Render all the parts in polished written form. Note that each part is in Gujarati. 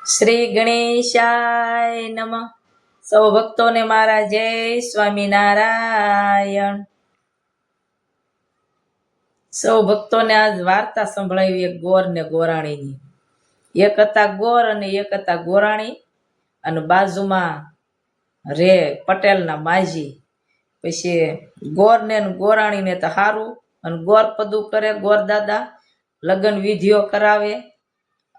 શ્રી ગણેશાય નમઃ. સૌ ભક્તોને મારા જય સ્વામિનારાયણ. સૌ ભક્તોને આજ વાર્તા સંભળાવી એક ગોર ને ગોરાણીની. એક હતા ગોર અને એક હતા ગોરાણી, અને બાજુમાં રે પટેલના માજી. પછી ગોર ને ગોરાણીને તો સારું, અને ગોર પદું કરે, ગોર દાદા લગ્ન વિધિઓ કરાવે,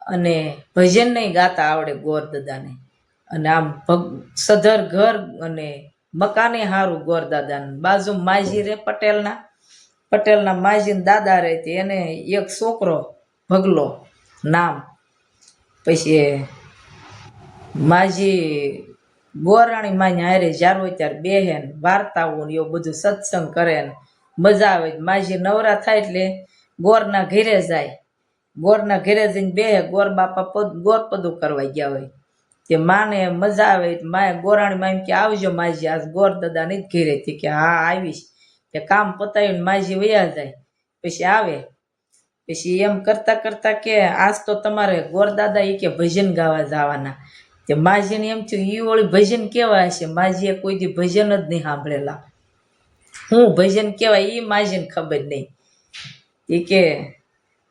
અને ભજન નહીં ગાતા આવડે ગોર દાદાને. અને આમ સધર ઘર અને મકાને સારું ગોર દાદાને. બાજુ માજી રે પટેલના માજીને દાદા રહેતી, એને એક છોકરો ભગલો નામ. પછી માજી ગોરાણી માને હારે જ્યારે હોય ત્યારે બેહે ને વાર્તાઓ ને એવું બધું સત્સંગ કરે ને મજા આવે. માજી નવરા થાય એટલે ગોરના ઘરે જાય. ગોરના ઘરે જઈને બેહે. ગોર બાપા ગોર પદું કરવા ગયા હોય તે માને મજા આવે. માએ ગોરાણી માં એમ કે આવજો માજી, આજ ગોર દાદા નથી ઘેરે. કે હા આવીશ. તે કામ પતાવીને માજી વયા જાય. પછી આવે. પછી એમ કરતા કરતા કે આજ તો તમારે ગોર દાદા એ કે ભજન ગાવા જવાના. તે માજીને એમ થયું ઈ ઓળી ભજન કેવા હશે, માજીએ કોઈ દી ભજન જ નહીં સાંભળેલા. હું ભજન કેવાય ઈ માજીને ખબર નહીં. એ કે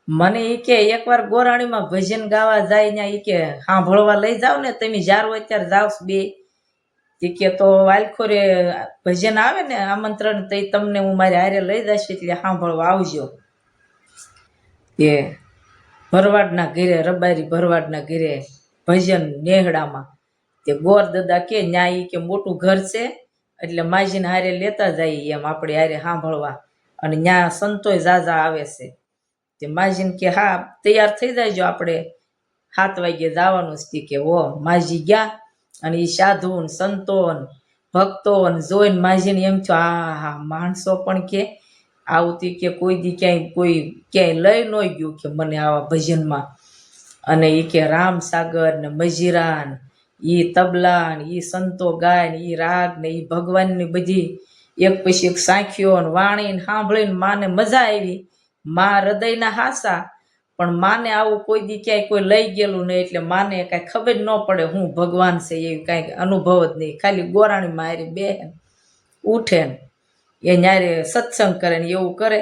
મને એ કે એકવાર ગોરાણીમાં ભજન ગાવા જાય ને એ કે સાંભળવા લઈ જાવ ને, તમે જ્યારે હોય ત્યારે જાવ બે. એ કે તો વાલખોરે ભજન આવે ને આમંત્રણ, તો તમને હું મારી હારે લઈ જઈશ, એટલે સાંભળવા આવજો. એ ભરવાડના ઘરે, રબારી ભરવાડના ઘરે ભજન નેહડામાં. તે ગોર દાદા કે ન્યા કે મોટું ઘર છે, એટલે માજીને હારે લેતા જાય એમ આપણે હારે સાંભળવા, અને ન્યા સંતોય ઝાઝા આવે છે. તે માજીને કે હા તૈયાર થઈ જાયજો, આપણે 7 વાગ્યે જવાનું છે. કે ઓ માજી ગયા, અને એ સાધુ ને સંતો ને ભક્તો ને જોઈને માજીને એમ થયું હા માણસો પણ કે આવતી કે કોઈ દી ક્યાંય લઈ ન ગયું કે મને આવા ભજનમાં. અને એ કે રામ સાગર ને મજીરા ને એ તબલા ને એ સંતો ગાય ને એ રાગ ને એ ભગવાનની બધી એક પછી એક સાંખીઓ ને વાણી ને સાંભળીને માને મજા આવી. મા હૃદયના હાસા, પણ માને આવું કોઈ દી ક્યાંય કોઈ લઈ ગયેલું નહીં, એટલે માને કાંઈ ખબર ન પડે હું ભગવાન છે એવી કાંઈક અનુભવ જ નહીં. ખાલી ગોરાણી મારી બે ઉઠે ને એ ન્યારે સત્સંગ કરે ને એવું કરે.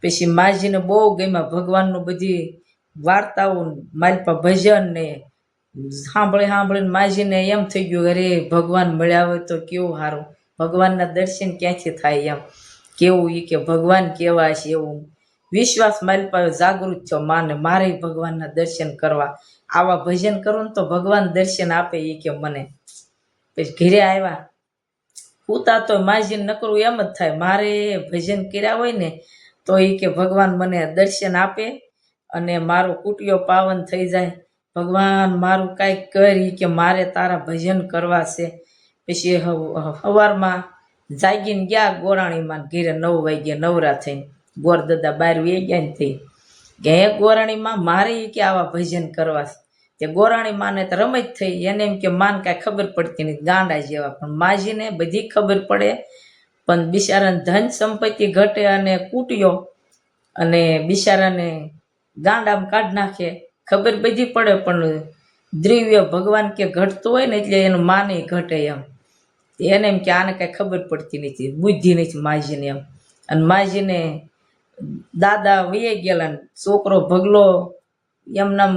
પછી માજીને બહુ ગમ્યા ભગવાનનું બધી વાર્તાઓ, માલપા ભજન ને સાંભળીને માજીને એમ થઈ ગયું અરે ભગવાન મળ્યા હોય તો કેવું સારું, ભગવાનના દર્શન ક્યાંથી થાય એમ, કેવું એ કે ભગવાન કેવા છે એવું વિશ્વાસ મારી પાસે જાગૃત થયો. માને મારે ભગવાનના દર્શન કરવા, આવા ભજન કરું ને તો ભગવાન દર્શન આપે એ કે મને. પછી ઘરે આવ્યા, પૂતા તો માજીને નકરું એમ જ થાય મારે ભજન કર્યા હોય ને તો એ કે ભગવાન મને દર્શન આપે અને મારો કુટિયો પાવન થઈ જાય. ભગવાન મારું કાંઈક કરી કે મારે તારા ભજન કરવા છે. પછી સવારમાં જાગીને ગયા ગોરાણીમાં ઘેરે 9 વાગ્યે નવરા થઈને. ગોર દાદા બહાર વે ગયા ને થઈ કે હે ગોરાણીમાં મારે કે આવા ભજન કરવા છે. તે ગોરાણી માને તો રમત થઈ, એને એમ કે માન કાંઈ ખબર પડતી નથી, ગાંડા જેવા. પણ માજીને બધી ખબર પડે, પણ બિચારાને ધન સંપત્તિ ઘટે અને કૂટ્યો અને બિચારાને ગાંડામાં કાઢ નાખે. ખબર બધી પડે, પણ દ્રવ્ય ભગવાન કે ઘટતું હોય ને એટલે એનું માને ઘટે એમ. એને એમ કે આને કાંઈ ખબર પડતી નથી, બુદ્ધિ નથી માજીને એમ. અને માજીને દાદા વયે ગયેલા ને છોકરો ભગલો એમનામ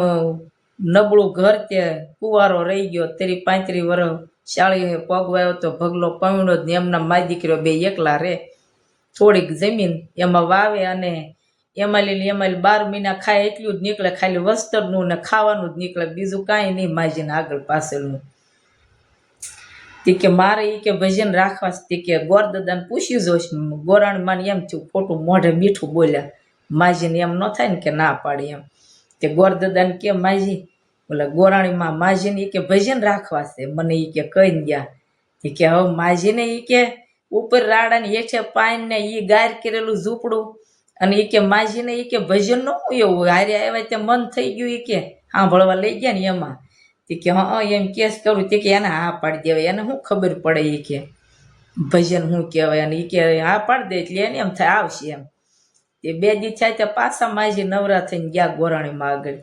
નબળું ઘર, તે કુંવારો રહી ગયો. 35 વર્ષ શાળીએ પગવાયો તો ભગલો પવણો જ ને એમના માય દીકરીઓ બે એકલા રહે. થોડીક જમીન એમાં વાવે અને એમાં 12 મહિના ખાય એટલું જ નીકળે, ખાલી વસ્ત્રનું ને ખાવાનું જ નીકળે, બીજું કાંઈ નહીં માજીને આગળ પાછળનું. તે કે મારે એ કે ભજન રાખવા. તે કે ગોર દાદાને પૂછી જોઈશ. ગોરાણી માને એમ થયું ખોટું મોઢે મીઠું બોલ્યા, માજીને એમ ન થાય ને કે ના પાડી એમ. તે ગોર દાદાને કે માજી બોલે ગોરાણીમાં માજીને એ કે ભજન રાખવા છે મને એ કે કહી ગયા. એ કે હવે માજીને એ કે ઉપર રાડાની હેઠે પાન ને એ ગાર કરેલું ઝૂંપડું, અને એ કે માજીને એ કે ભજન ન એવું હારે આવ્યા તે મન થઈ ગયું એ કે સાંભળવા લઈ ગયા ને એમાં. તે કે હા એમ કેસ કરું. તે કે એને હા પાડી દેવાય, એને શું ખબર પડે એ કે ભજન શું કહેવાય. અને એ કે હા પાડી દે એટલે એને એમ થાય આવશે એમ. તે 2 દી થાય તે પાછા માજી નવરા થઈને ગયા ગોરાણીમાં આગળ.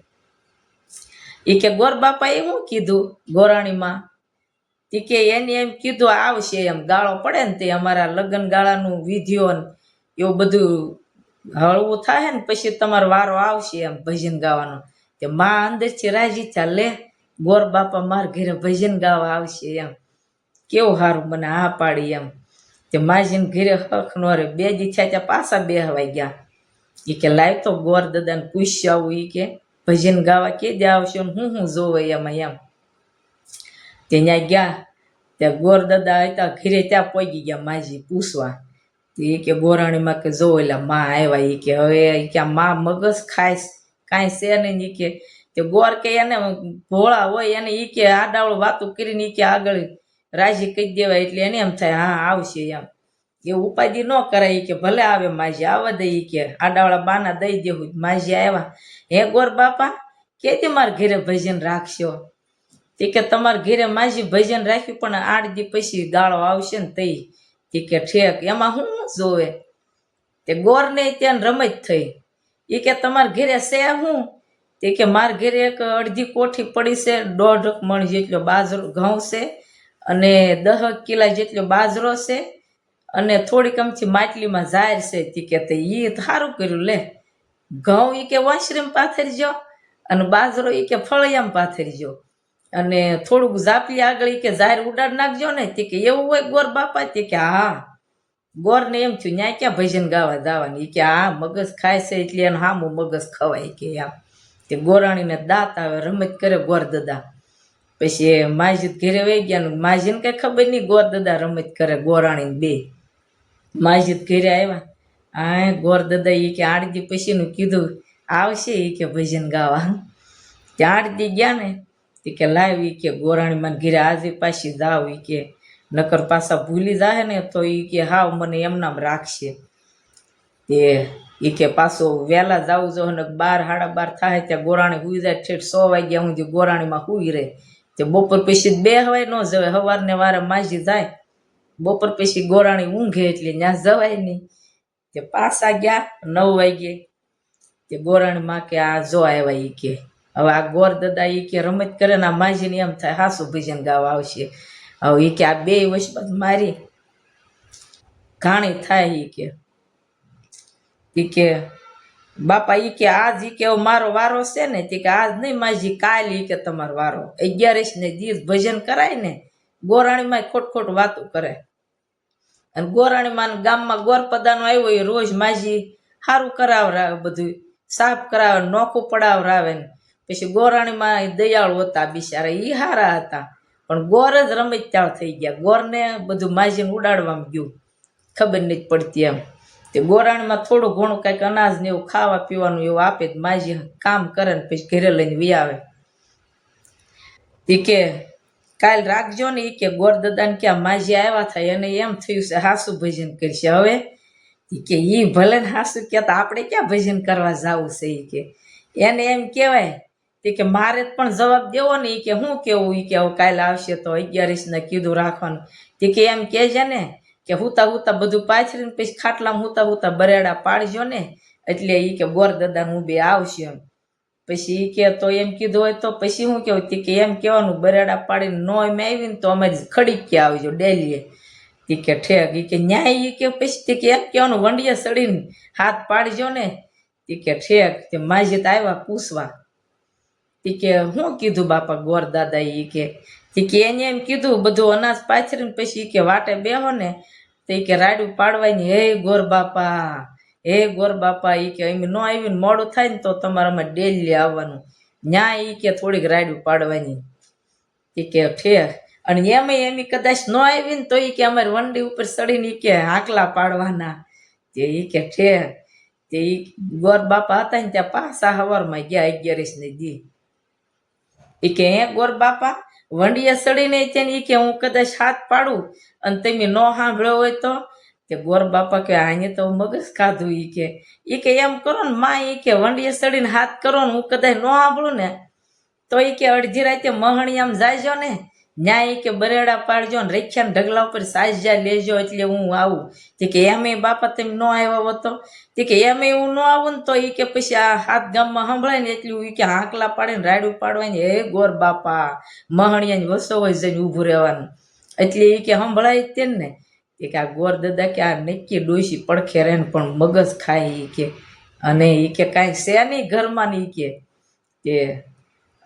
એ કે ગોર બાપાએ શું કીધું ગોરાણીમાં? તે કે એને એમ કીધું આવશે એમ, ગાળો પડે ને તે અમારા લગ્ન ગાળાનું વિધિઓ ને એવું બધું હળવું થાય ને પછી તમારો વારો આવશે એમ ભજન ગાવાનો. તે માં અંદરથી રાજી થયા, લે ગોર બાપા માર ઘરે ભજન ગાવા આવશે એમ, કેવું સારું મને હા પાડી એમ. તે માજીને ઘરે હક નો રે, 2 દી થયા ત્યાં પાછા બેહવાઈ ગયા. એ કે લાવ તો ગોર દાદાને પૂછ્યું આવું, એ કે ભજન ગાવા કે દે આવશે ને હું જોવે એમાં એમ. તે ત્યાં ગયા, ત્યાં ગોર દાદા હતા ઘરે, ત્યાં પહોંચી ગયા માજી પૂછવા. એ કે ગોરાણીમાં કે જો એટલે માં આવ્યા. એ કે હવે કે માં મગજ ખાઈશ કાંઈ છે નહીં. એ કે તે ગોર કે એને ભોળા હોય એને એ કે આડાવળ વાતું કરીને એ કે આગળ રાજી કહી દેવાય, એટલે એને એમ થાય હા આવશે એમ. એ ઉપાધિ ન કરાય. કે ભલે આવે માજી, આવવા દે. કે આડાવાળા બાના દઈ દેવું. માજી આવ્યા, હે ગોર બાપા કેથી મારા ઘરે ભજન રાખશો? તે કે તમારા ઘરે માજી ભજન રાખ્યું પણ 8 દી પછી ગાળો આવશે ને તઈ. તે કે ઠેક, એમાં શું જોવે? તે ગોરને ત્યાં રમત થઈ. એ કે તમારા ઘરે છે હું? તે કે મારા ઘરે એક અડધી કોઠી પડી છે, 1.5 મણ જેટલો બાજરો ઘઉં છે, અને 10 કિલા જેટલો બાજરો છે, અને થોડીક અમથી માટલીમાં ઝાર છે. તે કે એ સારું કર્યું, લે ઘઉં એ કે વાંસરીમાં પાથરજો અને બાજરો એ કે ફળિયામાં પાથરજો, અને થોડુંક ઝાપી આગળ કે ઝાર ઉડાડ નાખજો ને. તે કે એવું હોય ગોર બાપા? તે કે હા. ગોરને એમ થયું ન્યા ક્યાં ભજન ગાવા જવાનું. એ કે હા મગજ ખાય છે એટલે એને હામું મગજ ખવાય કે આમ. તે ગોરાણીને દાંત આવે, રમત કરે ગોર દાદા. પછી માજીદ ઘરે વહી ગયા ને માજીને કઈ ખબર નહીં ગોર દાદા રમત કરે ગોરાણીને બે. માજીદ ઘરે આવ્યા, હા ગોર દાદા એ કે 8 દી પછીનું કીધું આવશે એ કે ભજન ગાવા. ત્યાં 8 દી ગયા ને. તે કે લાવી કે ગોરાણી મને ઘરે આજે પાછી જાવ. એ કે નકર પાછા ભૂલી જાય ને તો એ કે હાવ મને એમનામ રાખશે. તે એ કે પાછો વહેલા જવું જો ને 12 સાડા 12 થાય ત્યાં ગોરાણી હુઈ જાય, ઠેઠ 100 વાગ્યા સુધી ગોરાણીમાં હુઈ રહે. તે બપોર પછી બે હવાય ન જવાય, સવારને વારે માજી જાય, બપોર પછી ગોરાણી ઊંઘે એટલે ત્યાં જવાય નહીં. તે પાછા ગયા 9 વાગ્યે. તે ગોરાણી માં કે આ જો આવ્યા. એ કે હવે આ ગોર દાદા એ કે રમત કરે ને આ માજીને એમ થાય હાસુ ભજન ગાવા આવશે. હવે એ કે આ 2 વસબત મારી ઘાણી થાય. એ કે બાપા એ કે આજ એ કે મારો વારો છે ને. તે કે આજ નહીં માજી, કાલ એ કે તમારો વારો. 11 ને દિવસ ભજન કરાય ને. ગોરાણીમાં ખોટ વાતો કરે. અને ગોરાણીમાં ગામમાં ગોરપદાનો આવ્યો એ રોજ માજી સારું કરાવરાવે, બધું સાફ કરાવે, નોખું પડાવરાવે ને. પછી ગોરાણીમાં દયાળુ હતા બિચારા, એ સારા હતા. પણ ગોર જ રમત્યાળ થઈ ગયા. ગોરને બધું માજીને ઉડાડવામાં ગયું, ખબર નથી પડતી એમ. તે ગોરાણીમાં થોડું ઘણું કંઈક અનાજ ને એવું ખાવા પીવાનું એવું આપે. માજી કામ કરે ને પછી ઘરે લઈને વી આવે. તે કે કાલ રાખજો ને. એ કે ગોર દાદાને ક્યાં માજી આવ્યા થાય અને એમ થયું છે હાસુ ભજન કરશે હવે. કે ઈ ભલે ને હાસુ કહેતા આપણે ક્યાં ભજન કરવા જવું છે. એ કે એને એમ કહેવાય. તે કે મારે પણ જવાબ દેવો ને. એ કે શું કેવું? એ કે કાલે આવશે તો 11 ને કીધું રાખવાનું. તે કે એમ કહેજે ને કે હુતા બધું પાથરીને પછી ખાટલામાં હુતા બરેડા પાડજો ને, એટલે એ કે ગોર દાદા હું બે આવશે એમ. પછી એ કે તો એમ કીધું હોય તો પછી શું કેવું? તે કે એમ કહેવાનું બરેડા પાડીને નો એમ આવી ને તો અમારી ખડી કે આવજો ડેલીએ. તે કે ઠેક. એ કે ન્યાય. એ કે પછી તે કે એમ કહેવાનું વંડિયા સડીને હાથ પાડજો ને. તે કે ઠેક. તે માજી આવ્યા પૂછવા. તે કે શું કીધું બાપા ગોર દાદા? એ કે એને એમ કીધું બધું અનાજ પાથરીને પછી કે વાટે બેહો ને. તે કે રાડું પાડવાની, હે ગોર બાપા, હે ગોર બાપા. એ કે અમે ન આવીને મોડું થાય ને તો તમારે અમે ડેલી આવવાનું. ન્યા એ કે થોડીક રાડું પાડવાની. એ કે ઠેર. અને એમ કદાચ ન આવી ને તો એ કે અમારી વંડી ઉપર ચડીને એ કે હાકલા પાડવાના. તે એ કે ઠેર. તે ગોર બાપા હતા ને ત્યાં પાછા સવારમાં ગયા 11 ને દી. એ કે હે ગોર બાપા વંડિયા ચડીને ત્યાં એ કે હું કદાચ હાથ પાડું અને તમે ન સાંભળ્યો હોય તો? તે ગોર બાપા કે આને તો મગજ ખાધું. એ કે એમ કરો ને માં. એ કે વંડિયા ચડીને હાથ કરો ને હું કદાચ ન સાંભળું ને તો એ કે અડધી રાતે મહણિયામાં જાયજો ને. ન્યા ઈ કે બરેડા પાડજો ને રેખ્યા ને ઢગલા ઉપર સાજ્યા લેજો એટલે હું આવું તે કે એમે બાપા તમે ન આવ્યો હતો તે કે એમે હું ન આવું ને તો ઈ કે પછી આ હાથ ગામમાં સંભળાય ને એટલું ઈ કે હાંકલા પાડે ને રાડું પાડવાની હે ગોર બાપા મહણિયાની વસો હોય જઈને ઊભું રહેવાનું એટલે ઈ કે સંભળાય જ તે ને કે આ ગોર દાદા કે આ નક્કી ડોસી પડખે રહે ને પણ મગજ ખાય ઈ કે અને ઈ કે કાંઈ છે નહીં ઘરમાં ને ઈ કે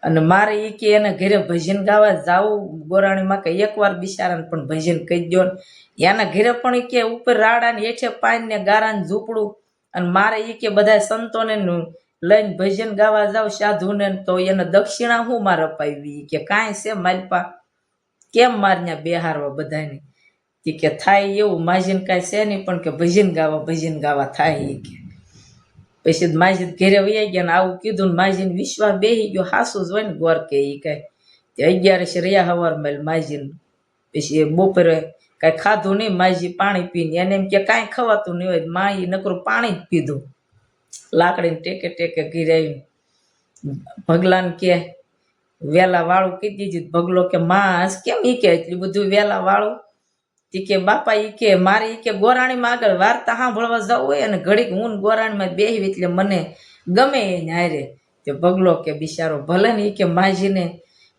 અને મારે ઈ કે એને ઘરે ભજન ગાવા જાવું ગોરાણીમાં કે એકવાર બિચારાને પણ ભજન કહી દો ને એના ઘરે પણ ઈ કે ઉપર રાડાને હેઠે પાન ને ગારાને ઝૂંપડું અને મારે ઈ કે બધા સંતોને લઈને ભજન ગાવા જાવ સાધુને તો એને દક્ષિણા હું મારે અપાવી કે કાંઈ છે માલપા કેમ મારે ત્યાં બેહારવા બધાને કે થાય એવું માજીને કાંઈ છે નહીં પણ કે ભજન ગાવા થાય ઈ કે પછી માજી ઘરે વૈયા ગયા ને આવું કીધું ને માજીને વિશ્વાસ બેસી ગયો હાસું જ હોય ને ગોર કે ઈ કાંઈ 11 રહ્યા હવારમાં માજીને પછી બપોરે કાંઈ ખાધું નહીં માજી પાણી પીને એને એમ કે કાંઈ ખવાતું નહીં હોય માં ઈ નકરું પાણી જ પીધું લાકડીને ટેકે ટેકે ઘીરે આવીને ભગલાને કે વેલા વાળું કહી દીધું ભગલો કે માં કેમ ઈ કે એટલું બધું વેલા વાળું તી કે બાપા ઈ કે મારે ઈ કે ગોરાણીમાં આગળ વાર્તા સાંભળવા જવું હોય અને ઘડીક હું ગોરાણીમાં બેહી એટલે મને ગમે એને હારે તે ભગલો કે બિચારો ભલે ને ઈ કે માજીને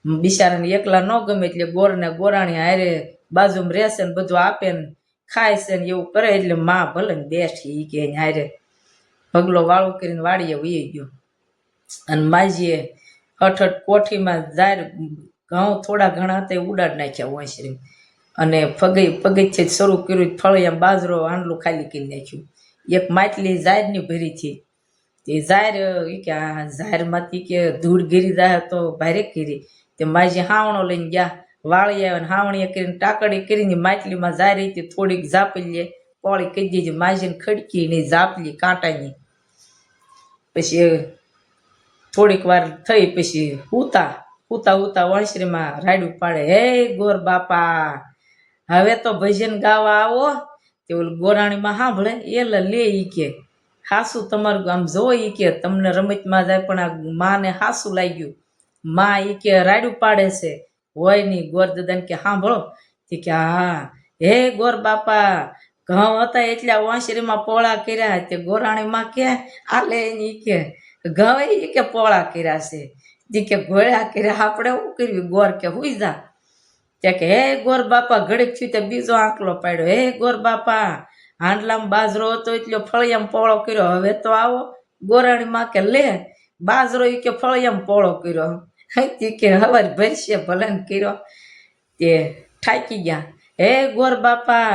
બિચારાને એકલા ન ગમે એટલે ગોરને ગોરાણી હારે બાજુમાં રહેશે ને બધું આપે ને ખાય છે ને એવું કરે એટલે માં ભલે ને બેઠી ઈ કે એને હારે ભગલો વાળું કરીને વાડીએ વહી ગયો અને માજીએ હઠ કોઠીમાં જાર ઘઉં થોડા ઘણા તે ઉડાડ નાખ્યા વાંસરી અને પગથિયે શરૂ કર્યું ફળિયા બાજરો આંડલું ખાલી કરી નાખ્યું એક માટલી ઝાડની ભરી હતી તે ઝાર ઈ કે આ ઝારમાંથી કે ધૂળ ગીરી જાય તો ભારે કરી તે માજી હાવણો લઈને ગયા વાળી આવે ને હાવણીએ કરીને ટાકડી કરીને માટલીમાં ઝાર હતી થોડીક ઝાપી લે પોળી કહી દીધી માજીને ખડકી નહીં ઝાપલી કાંટાની પછી થોડીક વાર થઈ પછી ઉતા વંશરીમાં રાડું પાડે હે ગોર બાપા હવે તો ભજન ગાવા આવો તે ઓલું ગોરાણીમાં સાંભળે એ લે ઈ કે હાસું તમારું આમ જો ઈ કે તમને રમતમાં જાય પણ આ માને હાસું લાગ્યું માં ઈ કે રાડું પાડે છે હોય નહીં ગોર દાદાને કે સાંભળો તે કે હા હે ગોર બાપા ઘઉં હતા એટલે વાંસરીમાં પોળા કર્યા તે ગોરાણીમાં કે આલે ઈ કે ઘઉં ઈ કે પોળા કર્યા છે તી કે ઘોળ્યા કર્યા આપણે શું કર્યું ગોર કે હુઈ જા ત્યાં કે હે ગોર બાપા ઘડીક થયું તે બીજો આંકલો પાડ્યો હે ગોર બાપા હાંડલામાં બાજરો હતો એટલો ફળિયામાં પોળો કર્યો હવે તો આવો ગોરાણીમાં કે લે બાજરો ઈ કે ફળિયામાં પોળો કર્યો તી કે હવાર ભરશે ભલે ને કર્યો તે ઠાકી ગયા હે ગોર બાપા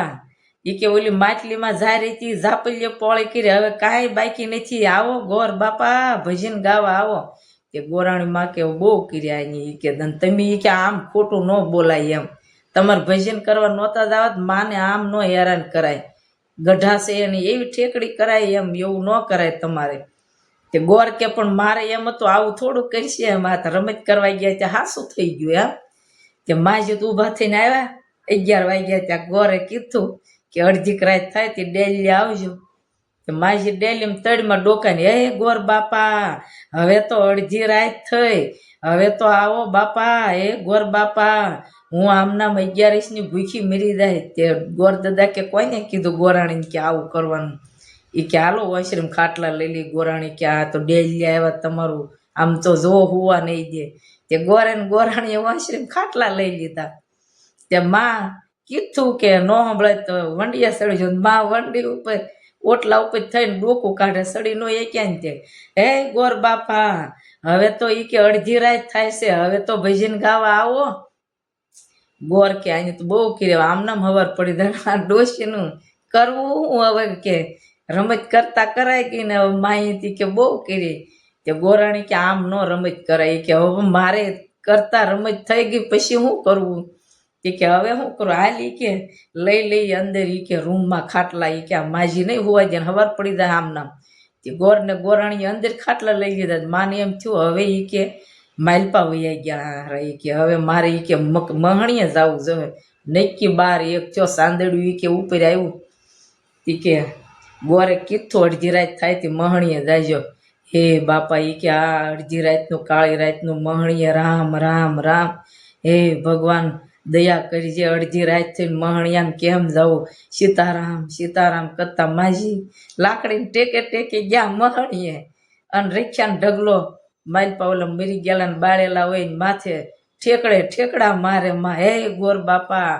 ઈ કે ઓલી માટલીમાં ઝારી હતી ઝાપલીએ પોળી કરી હવે કાંઈ બાકી નથી આવો ગોર બાપા ભજન ગાવા આવો કે ગોરાણીમાં કે બહુ કર્યા એની ઈ કે તમે ઈ કે આમ ખોટું ન બોલાય એમ તમારે ભજન કરવા નહોતા જ આવત માને આમ ન હેરાન કરાય ગઢા છે એની એવી ઠેકડી કરાય એમ એવું ન કરાય તમારે તે ગોર કે પણ મારે એમ હતું આવું થોડું કરશે એમ આ રમત કરવા ગયા ત્યાં હાસું થઈ ગયું એમ તે માજી તો ઊભા થઈને આવ્યા 11 વાગ્યા ત્યાં ગોરે કીધું કે અડધીક રાત થાય તે ડેલી આવજો માજી ડેલીમાં તળમાં ડોકાને હે ગોર બાપા હવે તો અડધી રાત થઈ હવે તો આવો બાપા હે ગોર બાપા હું આમનામ 11ની ભૂખી મરી જાય તે ગોર દાદા કે કોઈને કીધું ગોરાણીને કે આવું કરવાનું એ કે હાલો વંશરીમ ખાટલા લઈ લી ગોરાણી કે આ તો ડેલી આવ્યા તમારું આમ તો જો હોવા નહીં દે તે ગોરે ને ગોરાણીએ વંશરીમ ખાટલા લઈ લીધા તે માં કીધું કે ન સંભળાય તો વંડિયા સડી જો માં વંડી ઉપર ઓટલા ઉપર થઈને ડોકું કાઢે સડી નો એ ક્યાં તે હે ગોર બાપા હવે તો ઈ કે અડધી રાત થાય છે હવે તો ભજન ગાવા આવો ગોર કે આની તો બહુ કર્યા આમનામ હવાર પડી જાય ડોશીનું કરવું હું હવે કે રમત કરતા કરાય કે ને હવે માહિતી કે બહુ કરી તે ગોરાણી કે આમ ન રમત કરાય કે હવે મારે કરતા રમત થઈ ગઈ પછી શું કરવું કે હવે શું કરું હાલ ઈ કે લઈ અંદર ઈ કે રૂમમાં ખાટલા ઈ કે આ માજી નહીં હોવા દે હવાર પડી જાય આમ નામ તે ગોર ને ગોરાણી અંદર ખાટલા લઈ લીધા માને એમ થયું હવે ઈ કે માલપા વૈયા ગયા રહી કે હવે મારે ઈ કે મહણીએ જવું જોઈએ નક્કી બાર એક થયો સાંદડ્યું ઈ કે ઉપર આવ્યું તી કે ગોરે કીધું અડધી રાત થાય તે મહણીએ જાયજો હે બાપા ઈ કે આ અડધી રાતનું કાળી રાતનું મહણીએ રામ રામ રામ હે ભગવાન દયા કરી, જે અડધી રાત થઈને મહણિયાને કેમ જવું, સીતારામ સીતારામ કરતા માજી લાકડીને ટેકે ટેકે ગયા મહણીએ, અને રીક્ષાનો ઢગલો માલપા ઓલા મરી ગયેલા બાળેલા હોય ને માથે ઠેકડે ઠેકડા મારે માં, હે ગોર બાપા,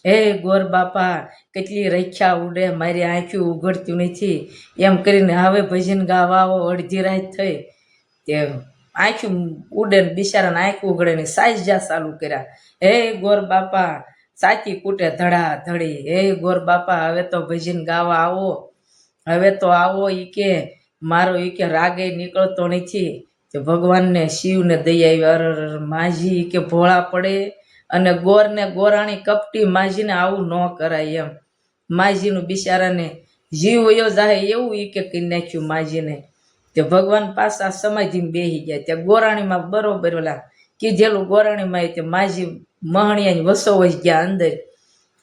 હે ગોર બાપા, કેટલી રખ્યા ઉડે, મારી આંખ્યું ઉઘડતું નથી. એમ કરીને હવે ભજન ગાવા આવો, અડધી રાત થઈ તે આંખ્યું ઉડે ને બિચારાને આંખ ઉઘડે ને સાઈજા ચાલુ કર્યા. હે ગોર બાપા, સાચી કૂટે ધડા ધડી, હે ગોર બાપા હવે તો ભજન ગાવા આવો, હવે તો આવો. ઈ કે મારો ઈ કે રાગે નીકળતો નથી. તે ભગવાનને શિવને દયા આવી, અર માજી કે ભોળા પડે, અને ગોરને ગોરાણી કપટી માજીને આવું ન કરાય એમ. માજીનું બિચારાને જીવ વયો જાય એવું ઈ કે કરી નાખ્યું માજીને. તે ભગવાન પાછા સમાધિમાં બેસી ગયા. ત્યાં ગોરાણીમાં બરોબર ઓલા કીધેલું ગોરાણીમાં તે માજી મહણિયાની વસો વહી ગયા અંદર,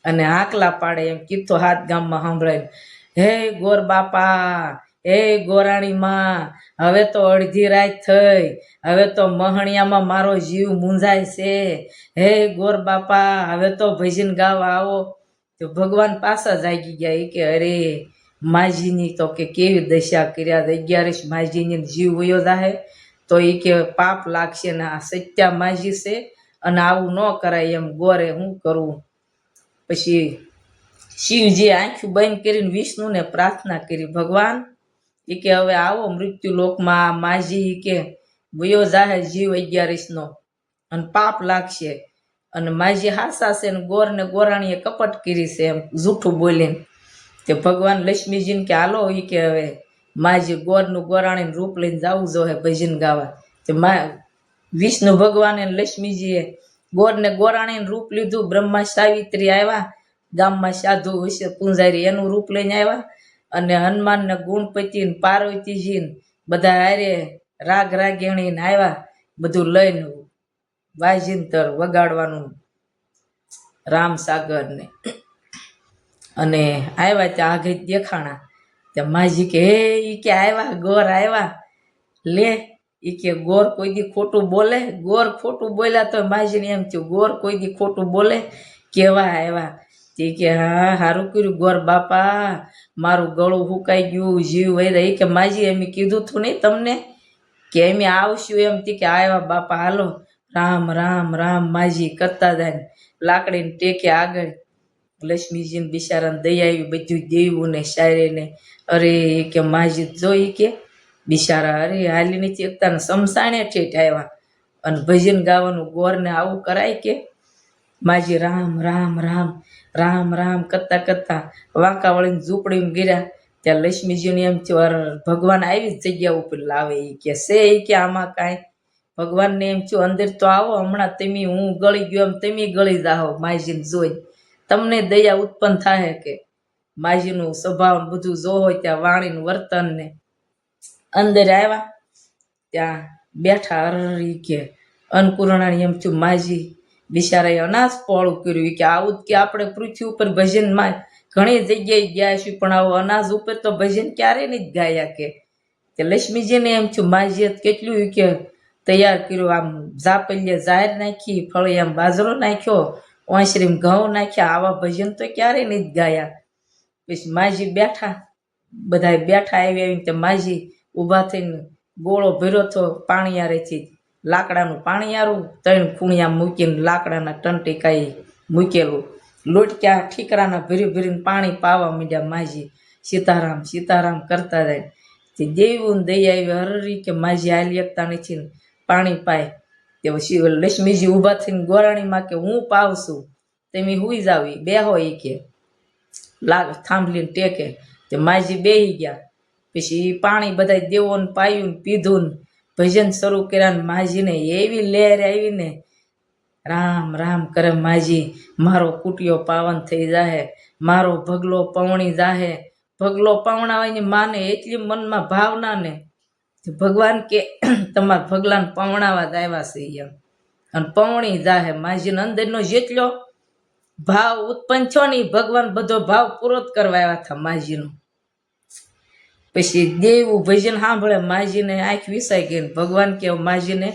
અને હાકલા પાડે એમ કીધો હાથ ગામમાં સાંભળાય, હે ગોર બાપા, હે ગોરાણીમાં, હવે તો અડધી રાત થઈ, હવે તો મહણિયામાં મારો જીવ મૂંઝાય છે, હે ગોર બાપા હવે તો ભજન ગાવા આવો. તો ભગવાન પાછા જાગી ગયા. એ કે અરે માજીની તો કે કેવી દશા કર્યા, 11 માજીની જીવ વયો જાહે તો એ કે પાપ લાગશે ને, આ સત્યા માજી છે અને આવું ન કરાય એમ. ગોરે શું કરવું? પછી શિવજી આંખું બંધ કરીને વિષ્ણુને પ્રાર્થના કરી, ભગવાન એ કે હવે આવો મૃત્યુ લોકમાં, માજી કે વયો જાહે જીવ 11નો અને પાપ લાગશે, અને માજી હાસા છે ને ગોર ને ગોરાણીએ કપટ કરી છે એમ જૂઠું બોલીને. તે ભગવાન લક્ષ્મીજીને કે હાલો એ કે હવે માજી ગોરનું ગોરાણીનું રૂપ લઈને જવું જોઈએ ભજન ગાવા. તે વિષ્ણુ ભગવાન અને લક્ષ્મીજીએ ગોરને ગોરાણીનું રૂપ લીધું. બ્રહ્મા સાવિત્રી આવ્યા, ગામમાં સાધુ વિશે પૂંજારી એનું રૂપ લઈને આવ્યા, અને હનુમાન ને ગુણપતિ ને પાર્વતીજી ને બધા હારે રાગ રાગેણીને આવ્યા, બધું લઈને વાજિંતર વગાડવાનું રામ સાગર ને. અને આવ્યા ત્યાં આગળ દેખાણા. ત્યાં માજી કે હે ઈ કે આવ્યા ગોર આવ્યા, લે ઈ કે ગોર કોઈ દી ખોટું બોલે? ગોર ખોટું બોલ્યા તો માજીને એમ થયું ગોર કોઈ દી ખોટું બોલે, કેવા આવ્યા? તે કે હા સારું કર્યું ગોર બાપા, મારું ગળું સુકાઈ ગયું, જીવ વૈરા. એ કે માજી એમ કીધું તું નહીં તમને કે એમ આવશું એમ? કે આવ્યા બાપા હાલો, રામ રામ રામ માજી કરતા જાય લાકડીને ટેકે આગળ. લક્ષ્મીજીને બિચારાને દયા આવી, બધું દેવું ને શાયરે ને. અરે કે માજી જોઈ કે બિચારા અરે હાલી નથી એકતા ને સમસાણે ઠેઠ આવ્યા, અને ભજન ગાવાનું ગોરને આવું કરાય કે? માજી રામ રામ રામ રામ રામ કરતા કરતા વાંકા વળીને ઝૂંપડીમાં ગીર્યા. ત્યાં લક્ષ્મીજીને એમ થયું અરે ભગવાન આવી જ જગ્યા ઉપર લાવે. એ કે છે એ કે આમાં કાંઈ? ભગવાનને એમ થયું અંદર તો આવો, હમણાં તમે હું ગળી ગયો એમ તમે ગળી જાઓ માજીને જોઈ, તમને દયા ઉત્પન્ન થાય કે? માજીનું સ્વભાવ બધું જોવો ત્યાં વાણીનું વર્તન ને. અંદર આવ્યા ત્યાં બેઠા. અરરી કે અન્નપૂર્ણાની એમ થયું માજી બિચારાએ અનાજ પોળું કર્યું. કે આવું જ કે આપણે પૃથ્વી ઉપર ભજનમાં ઘણી જગ્યાએ ગયા છીએ, પણ આવું અનાજ ઉપર તો ભજન ક્યારેય નથી ગાયા કે. લક્ષ્મીજીને એમ થયું માજીએ કેટલું કે તૈયાર કર્યું, આમ ઝાપલીએ જાહેર નાખી, ફળિયામાં બાજરો નાખ્યો, ઓસરીમ ઘઉં નાખ્યા, આવા ભજન તો ક્યારેય નથી ગાયા. પછી માજી બેઠા, બધા બેઠા આવી આવીને તે માજી ઊભા થઈને ગોળો ભર્યો હતો પાણીયારેથી, લાકડાનું પાણીયારું 3 ખૂણિયા મૂકીને લાકડાના ટંટીકાઈ મૂકેલું, લોટક્યા ઠીકરાના ભરી ભરીને પાણી પાવા માંડ્યા માજી. સીતારામ સીતારામ કરતા જાય. તે દેવું દયા આવી, હરરી કે માજી હાલી એકતા નથી ને પાણી પાય. તે પછી લક્ષ્મીજી ઊભા થઈને ગોરાણીમાં કે હું પાવ છું, તમે હુઈ જાવ, બેહો. એ કે થાંભલીને ટેકે. તે માજી બેહી ગયા. પછી પાણી બધા દેવોને પાયું ને પીધું ને ભજન શરૂ કર્યા. ને માજીને એવી લહેર આવીને રામ રામ કરે માજી, મારો કુટિયો પાવન થઈ જાહે, મારો ભગલો પવણી જાહે. ભગલો પવણાવાની માને એટલી મનમાં ભાવના ને ભગવાન કે તમારા ભગલાને પવણાવા જ આવ્યા છે એમ, અને પવણી જાહે. માજીને અંદરનો જેટલો ભાવ ઉત્પન્ન થયો ને ભગવાન બધો ભાવ પૂરો જ કરવા આવ્યા હતા માજીનો. પછી દેવું ભજન સાંભળે, માજીને આંખ વિસાઈ ગઈ. ભગવાન કે માજીને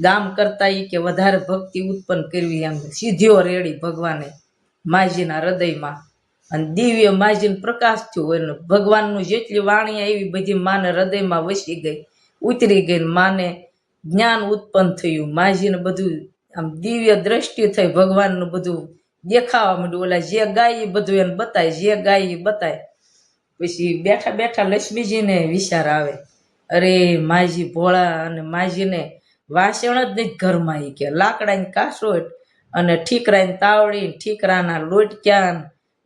ગામ કરતાં કે વધારે ભક્તિ ઉત્પન્ન કરવી એમ સીધ્યો રેડી ભગવાને માજીના હૃદયમાં અને દિવ્ય માજીને પ્રકાશ થયો હોય ને ભગવાનનું જેટલી વાણી આવી બધી માને હૃદયમાં વસી ગઈ ઉતરી ગઈ માને જ્ઞાન ઉત્પન્ન થયું માજીને બધું આમ દિવ્ય દ્રષ્ટિ થઈ ભગવાનનું બધું દેખાવા માંડ્યું ઓલા જે ગાય બધું એને બતાય જે ગાય બતાય પછી બેઠા બેઠા લક્ષ્મીજીને વિચાર આવે અરે માજી ભોળા અને માજીને વાસણ જ નહીં ઘરમાં કે લાકડાની કાસોટ અને ઠીકરાની તાવડી ઠીકરાના લોટક્યા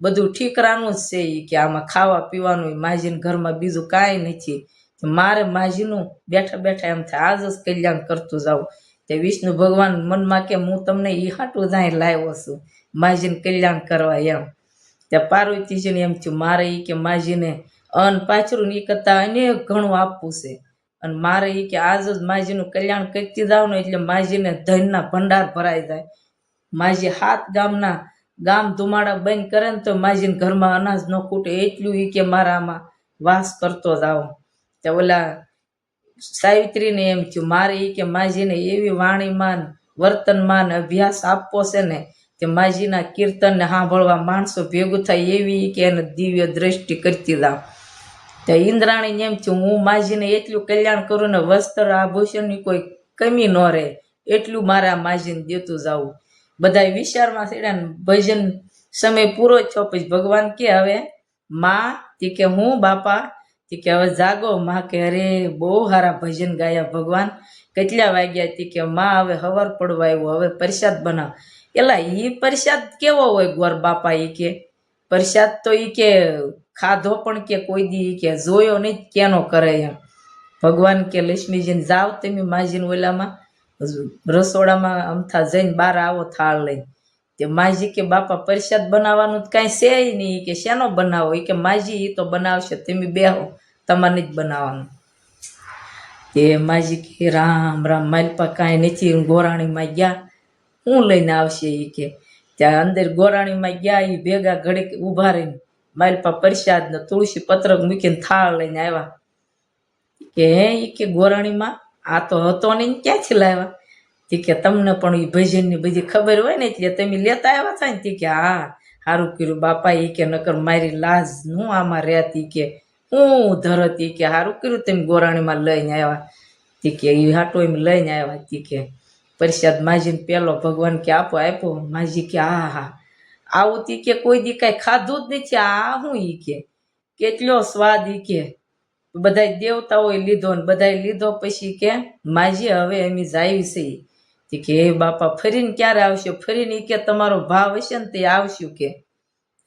બધું ઠીકરાનું જ છે કે આમાં ખાવા પીવાનું માજીને ઘરમાં બીજું કાંઈ નથી મારે માજીનું બેઠા બેઠા એમ થાય આજ જ કલ્યાણ કરતું જાઉં તે વિષ્ણુ ભગવાન મનમાં કે હું તમને એ હાટું જાય લાવ્યો છું માજીને કલ્યાણ કરવા એમ ત્યાં પાર્વતીજીને એમ થયું મારે એ કે માજીને અન્ન પાછરું એ કરતાં અનેક ઘણું આપવું છે અને મારે એ કે આજ જ માજીનું કલ્યાણ કરતી જાવ ને એટલે માજીને ધનના ભંડાર ભરાઈ જાય માજી 7 ગામ ધુમાડા બંધ કરે ને તો માજીને ઘરમાં અનાજ ન ખૂટે એટલું એ કે મારામાં વાસ કરતો જાવ તે ઓલા સાવિત્રીને એમ થયું મારે એ કે માજીને એવી વાણીમાં વર્તનમાં અભ્યાસ આપવો છે ને કે માજીના કીર્તનને સાંભળવા માણસો ભેગું થાય એવી કે એને દિવ્ય દ્રષ્ટિ કરતી જાવ તે ઇન્દ્રાણીને એમ થયું હું માજીને એટલું કલ્યાણ કરું ને વસ્ત્ર આભૂષણની કોઈ કમી ન રહે એટલું મારા માજીને દેતું જાવું બધા વિચારમાં ચડ્યા ને ભજન સમય પૂરો થયો પછી ભગવાન કે હવે માં તે કે હું બાપા તે કે હવે જાગો માં કે અરે બહુ સારા ભજન ગાયા ભગવાન કેટલા વાગ્યા તે કે માં હવે હવાર પડવા આવ્યો હવે પ્રસાદ બનાવ એલા એ પ્રસાદ કેવો હોય ગોર બાપા એ કે પ્રસાદ તો એ કે ખાધો પણ કે કોઈ દી કે જોયો નહીં કેનો કરે એમ ભગવાન કે લક્ષ્મીજીને જાવ તમે માજીને ઓલામાં રસોડામાં અમથા જઈને બહાર આવો થાળ લઈને તે માજી કે બાપા પ્રસાદ બનાવવાનું કાંઈ છે નહીં કે શેનો બનાવો એ કે માજી એ તો બનાવશે તમે બેહો તમારે જ બનાવવાનું તે માજી કે રામ રામ માલપા કાંઈ નથી ગોરાણીમાં ગયા હું લઈને આવશે એ કે ત્યાં અંદર ગોરાણીમાં ગયા એ ભેગા ઘડીક ઊભા રહીને માલપા પ્રસાદ ને તુલસી પત્રક મૂકીને થાળ લઈને આવ્યા કે હે એ કે ગોરાણીમાં આ તો હતો નહીં ક્યાંથી લાવ્યા તે કે તમને પણ એ ભજનની બધી ખબર હોય ને એટલે તમે લેતા આવ્યા થાય ને તે કે હા સારું કર્યું બાપા એ કે નકર મારી લાજ હું આમાં રહેતી કે હું ધરતી કે સારું કર્યું તમે ગોરાણીમાં લઈને આવ્યા તે કે એ હાટો એમ લઈને આવ્યા તે કે પ્રસાદ માજીને પેલો ભગવાન કે આપો આપ્યો માજી કે હા હા આવું તી કે કોઈ દી કાંઈ ખાધું જ નથી આ હું ઈ કે કેટલો સ્વાદ ઈ કે બધા દેવતાઓએ લીધો ને બધા લીધો પછી કે માજી હવે એમ જાવી છે કે હે બાપા ફરીને ક્યારે આવશો ફરીને કે તમારો ભાવ હશે ને તે આવશું કે